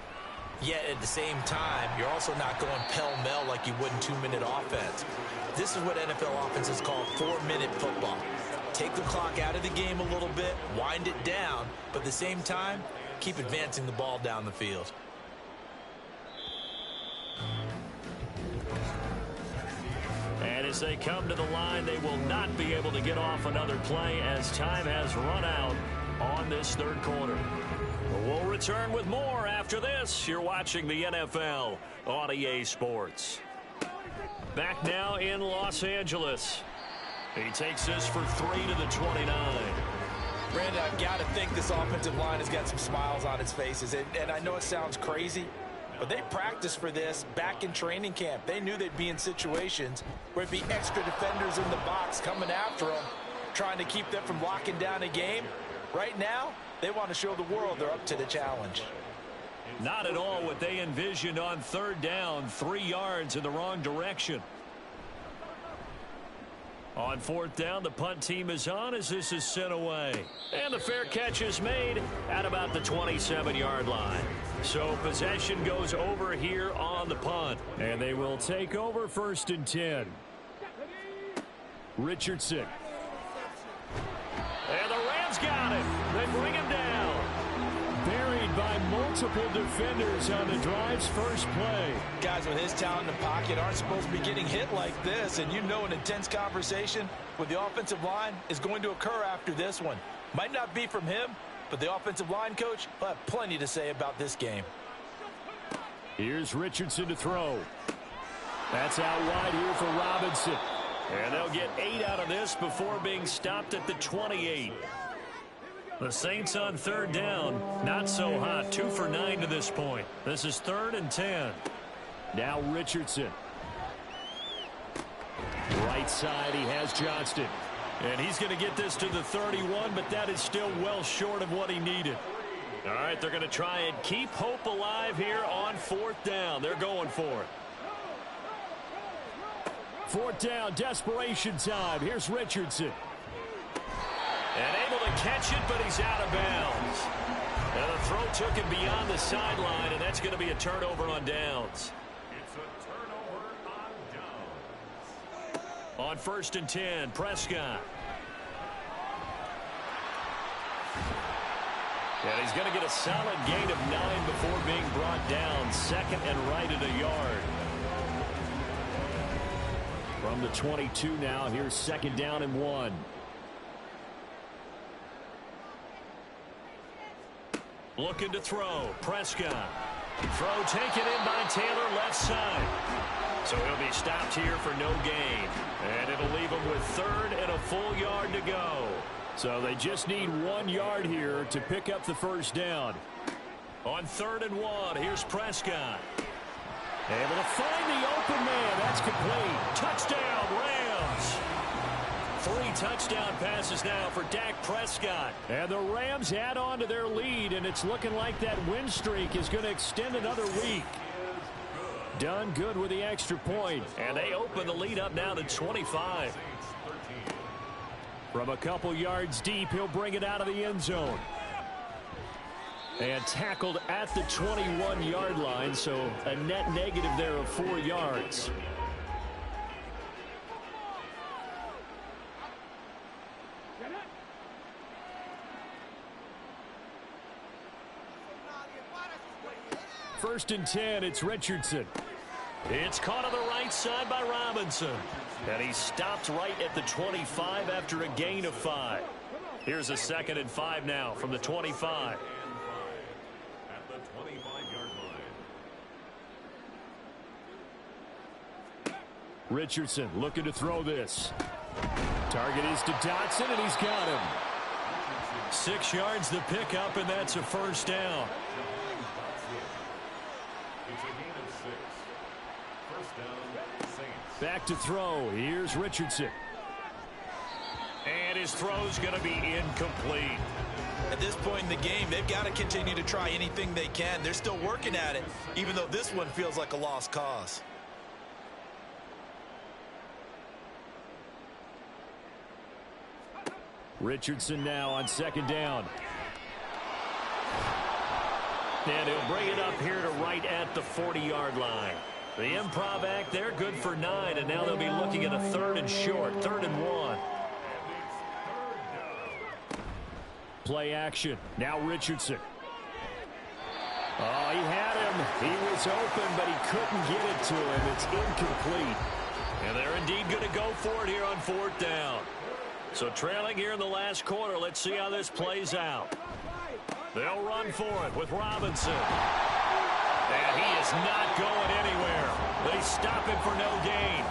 Yet at the same time, you're also not going pell-mell like you would in 2-minute offense. This is what NFL offenses call 4-minute football. Take the clock out of the game a little bit, wind it down, but at the same time, keep advancing the ball down the field. And as they come to the line, they will not be able to get off another play as time has run out on this third quarter. We'll return with more after this. You're watching the NFL on EA Sports. Back now in Los Angeles. He takes this for 3 to the 29. Brandon, I've got to think this offensive line has got some smiles on its faces. And I know it sounds crazy, but they practiced for this back in training camp. They knew they'd be in situations where it'd be extra defenders in the box coming after them, trying to keep them from locking down a game. Right now, they want to show the world they're up to the challenge. Not at all what they envisioned on third down, 3 yards in the wrong direction. On fourth down, the punt team is on as this is sent away. And the fair catch is made at about the 27-yard line. So possession goes over here on the punt. And they will take over 1st and 10. Richardson. And the Rams got it. They bring him down. Buried by multiple defenders on the drive's first play. Guys with his talent in the pocket aren't supposed to be getting hit like this, and you know an intense conversation with the offensive line is going to occur after this one. Might not be from him, but the offensive line coach will have plenty to say about this game. Here's Richardson to throw. That's out wide here for Robinson. And they'll get 8 out of this before being stopped at the 28. The Saints on third down, not so hot. 2 for 9 to this point. This is 3rd and 10. Now Richardson. Right side, he has Johnston. And he's going to get this to the 31, but that is still well short of what he needed. All right, they're going to try and keep hope alive here on 4th down. They're going for it. 4th down, desperation time. Here's Richardson. And able to catch it, but he's out of bounds. And the throw took him beyond the sideline, and that's going to be a turnover on downs. It's a turnover on downs. On 1st and 10, Prescott. And he's going to get a solid gain of 9 before being brought down. 2nd and right at a yard. From the 22 now, here's 2nd down and 1. Looking to throw. Prescott. Throw taken in by Taylor, left side. So he'll be stopped here for no gain. And it'll leave him with 3rd and a full yard to go. So they just need 1 yard here to pick up the first down. On 3rd and 1, here's Prescott. Able to find the open man. That's complete. Touchdown, Rams. 3 touchdown passes now for Dak Prescott. And the Rams add on to their lead, and it's looking like that win streak is going to extend another week. Done good with the extra point. And they open the lead up now to 25. From a couple yards deep, he'll bring it out of the end zone. And tackled at the 21-yard line, so a net negative there of 4 yards. First and 10, it's Richardson. It's caught on the right side by Robinson. And he stopped right at the 25 after a gain of 5. Here's a 2nd and 5 now from the 25. At the 25-yard line. Richardson looking to throw this. Target is to Dotson, and he's got him. 6 yards the pickup, and that's a first down. It's a gain of 6. First down, Saints. Back to throw. Here's Richardson. And his throw's going to be incomplete. At this point in the game, they've got to continue to try anything they can. They're still working at it, even though this one feels like a lost cause. Richardson now on 2nd down. And he'll bring it up here to right at the 40-yard line. The improv act, they're good for 9, and now they'll be looking at a 3rd and short, 3rd and 1. Play action. Now Richardson. Oh, he had him. He was open, but he couldn't get it to him. It's incomplete. And they're indeed going to go for it here on 4th down. So trailing here in the last quarter, let's see how this plays out. They'll run for it with Robinson. And he is not going anywhere. They stop him for no gain.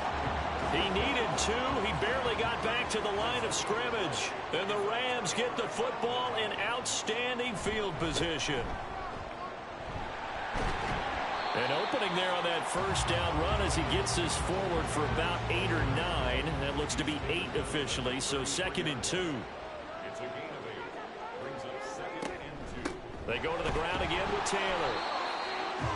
He needed 2. He barely got back to the line of scrimmage. And the Rams get the football in outstanding field position. An opening there on that first down run as he gets this forward for about 8 or 9. That looks to be 8 officially, so 2nd and 2. It's a gain of 8. Brings up 2nd and 2. They go to the ground again with Taylor.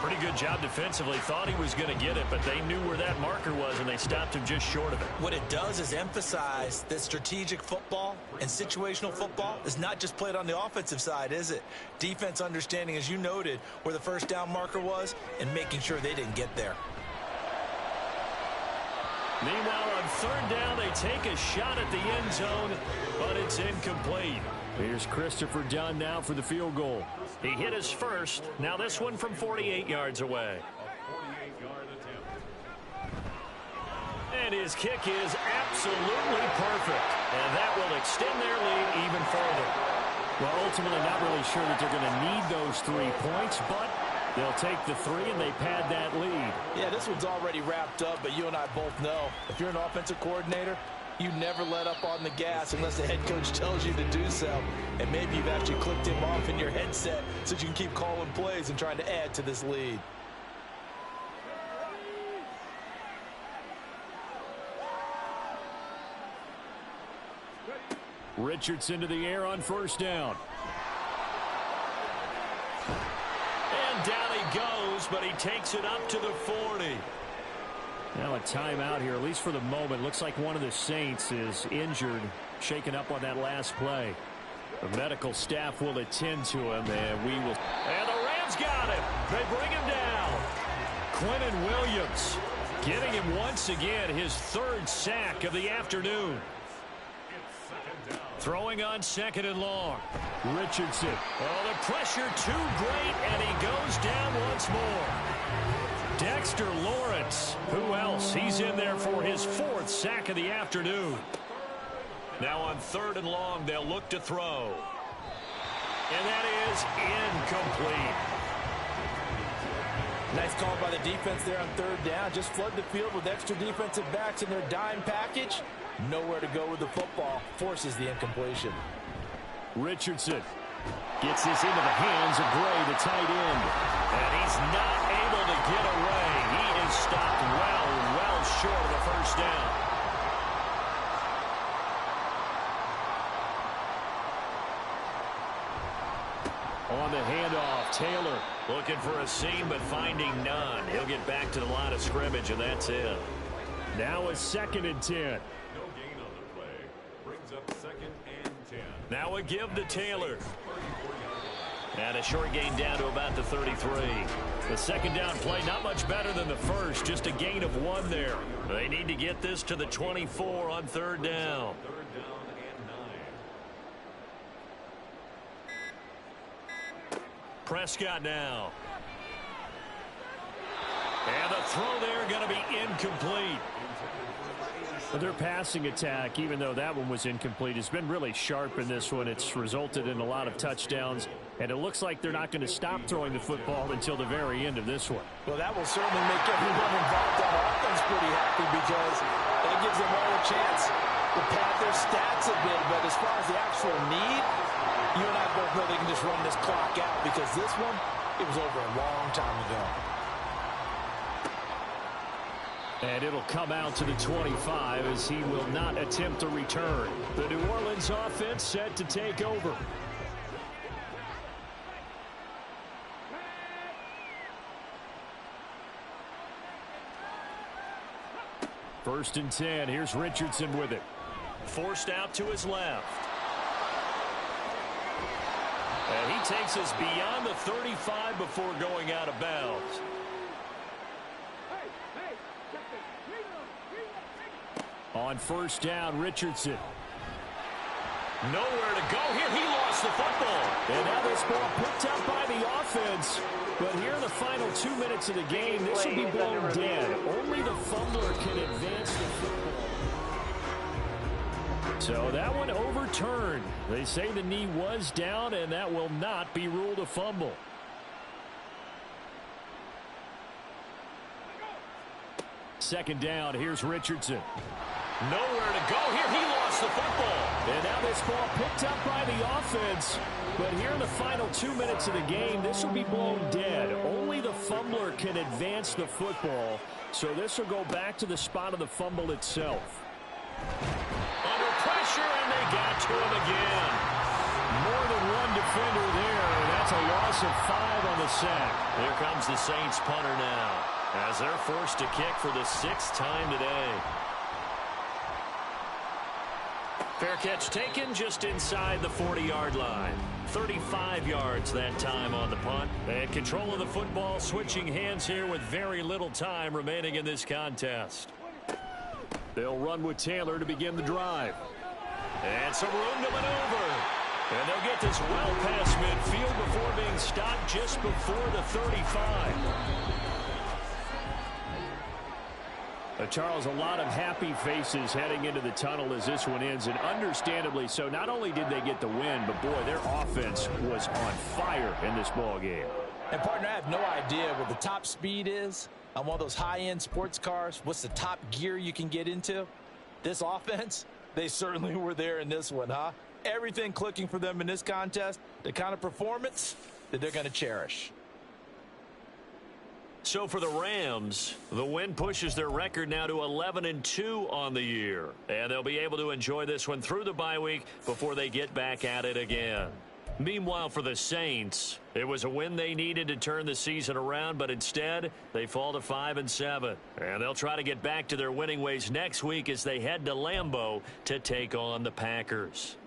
Pretty good job defensively. Thought he was going to get it, but they knew where that marker was, and they stopped him just short of it. What it does is emphasize that strategic football and situational football is not just played on the offensive side, is it? Defense understanding, as you noted, where the first down marker was and making sure they didn't get there. Meanwhile, on 3rd down, they take a shot at the end zone, but it's incomplete. Here's Christopher Dunn now for the field goal. He hit his first. Now this one from 48 yards away. A 48-yard attempt. And his kick is absolutely perfect. And that will extend their lead even further. Well, ultimately not really sure that they're going to need those 3 points, but they'll take the 3 and they pad that lead. Yeah, this one's already wrapped up, but you and I both know if you're an offensive coordinator, you never let up on the gas unless the head coach tells you to do so. And maybe you've actually clicked him off in your headset so you can keep calling plays and trying to add to this lead. Richardson to the air on 1st down. And down he goes, but he takes it up to the 40. Now a timeout here, at least for the moment. Looks like one of the Saints is injured, shaken up on that last play. The medical staff will attend to him, and we will. And the Rams got him. They bring him down. Quinnen Williams getting him once again, his 3rd sack of the afternoon. Throwing on 2nd and long. Richardson. Oh, the pressure too great, and he goes down once more. Dexter Lawrence. Who else? He's in there for his 4th sack of the afternoon. Now on 3rd and long, they'll look to throw. And that is incomplete. Nice call by the defense there on 3rd down. Just flood the field with extra defensive backs in their dime package. Nowhere to go with the football. Forces the incompletion. Richardson gets this into the hands of Gray, the tight end. And he's not able to get away. He is stopped well short of the first down. On the handoff, Taylor looking for a seam but finding none. He'll get back to the line of scrimmage, and that's it. Now a 2nd and 10. No gain on the play. Brings up 2nd and 10. Now a give to Taylor. And a short gain down to about the 33. The 2nd down play not much better than the first. Just a gain of 1 there. They need to get this to the 24 on 3rd down. 3rd down and 9. Prescott now. And the throw there going to be incomplete. Their passing attack, even though that one was incomplete, has been really sharp in this one. It's resulted in a lot of touchdowns, and it looks like they're not going to stop throwing the football until the very end of this one. Well, that will certainly make everyone involved on offense pretty happy because that gives them all a chance to pad their stats a bit. But as far as the actual need, you and I both know they can just run this clock out because this one, it was over a long time ago. And it'll come out to the 25 as he will not attempt to return. The New Orleans offense set to take over. First and 10. Here's Richardson with it. Forced out to his left. And he takes us beyond the 35 before going out of bounds. On 1st down, Richardson. Nowhere to go here. He lost the football. And now this ball picked up by the offense. But here in the final 2 minutes of the game, this will be blown dead. Only the fumbler can advance the football. So that one overturned. They say the knee was down, and that will not be ruled a fumble. Second down, here's Richardson. Nowhere to go here. He lost the football. And now this ball picked up by the offense. But here in the final 2 minutes of the game, this will be blown dead. Only the fumbler can advance the football. So this will go back to the spot of the fumble itself. Under pressure, and they got to him again. More than one defender there, and that's a loss of 5 on the sack. Here comes the Saints punter now, as they're forced to kick for the 6th time today. Fair catch taken just inside the 40-yard line. 35 yards that time on the punt. And control of the football switching hands here with very little time remaining in this contest. They'll run with Taylor to begin the drive. And some room to maneuver. And they'll get this well past midfield before being stopped just before the 35. Charles, a lot of happy faces heading into the tunnel as this one ends, and understandably so. Not only did they get the win, but boy, their offense was on fire in this ball game. And partner, I have no idea what the top speed is on one of those high-end sports cars. What's the top gear you can get into? This offense, they certainly were there in this one, huh? Everything clicking for them in this contest, the kind of performance that they're going to cherish. So for the Rams, the win pushes their record now to 11-2 on the year. And they'll be able to enjoy this one through the bye week before they get back at it again. Meanwhile, for the Saints, it was a win they needed to turn the season around, but instead, they fall to 5-7. And they'll try to get back to their winning ways next week as they head to Lambeau to take on the Packers.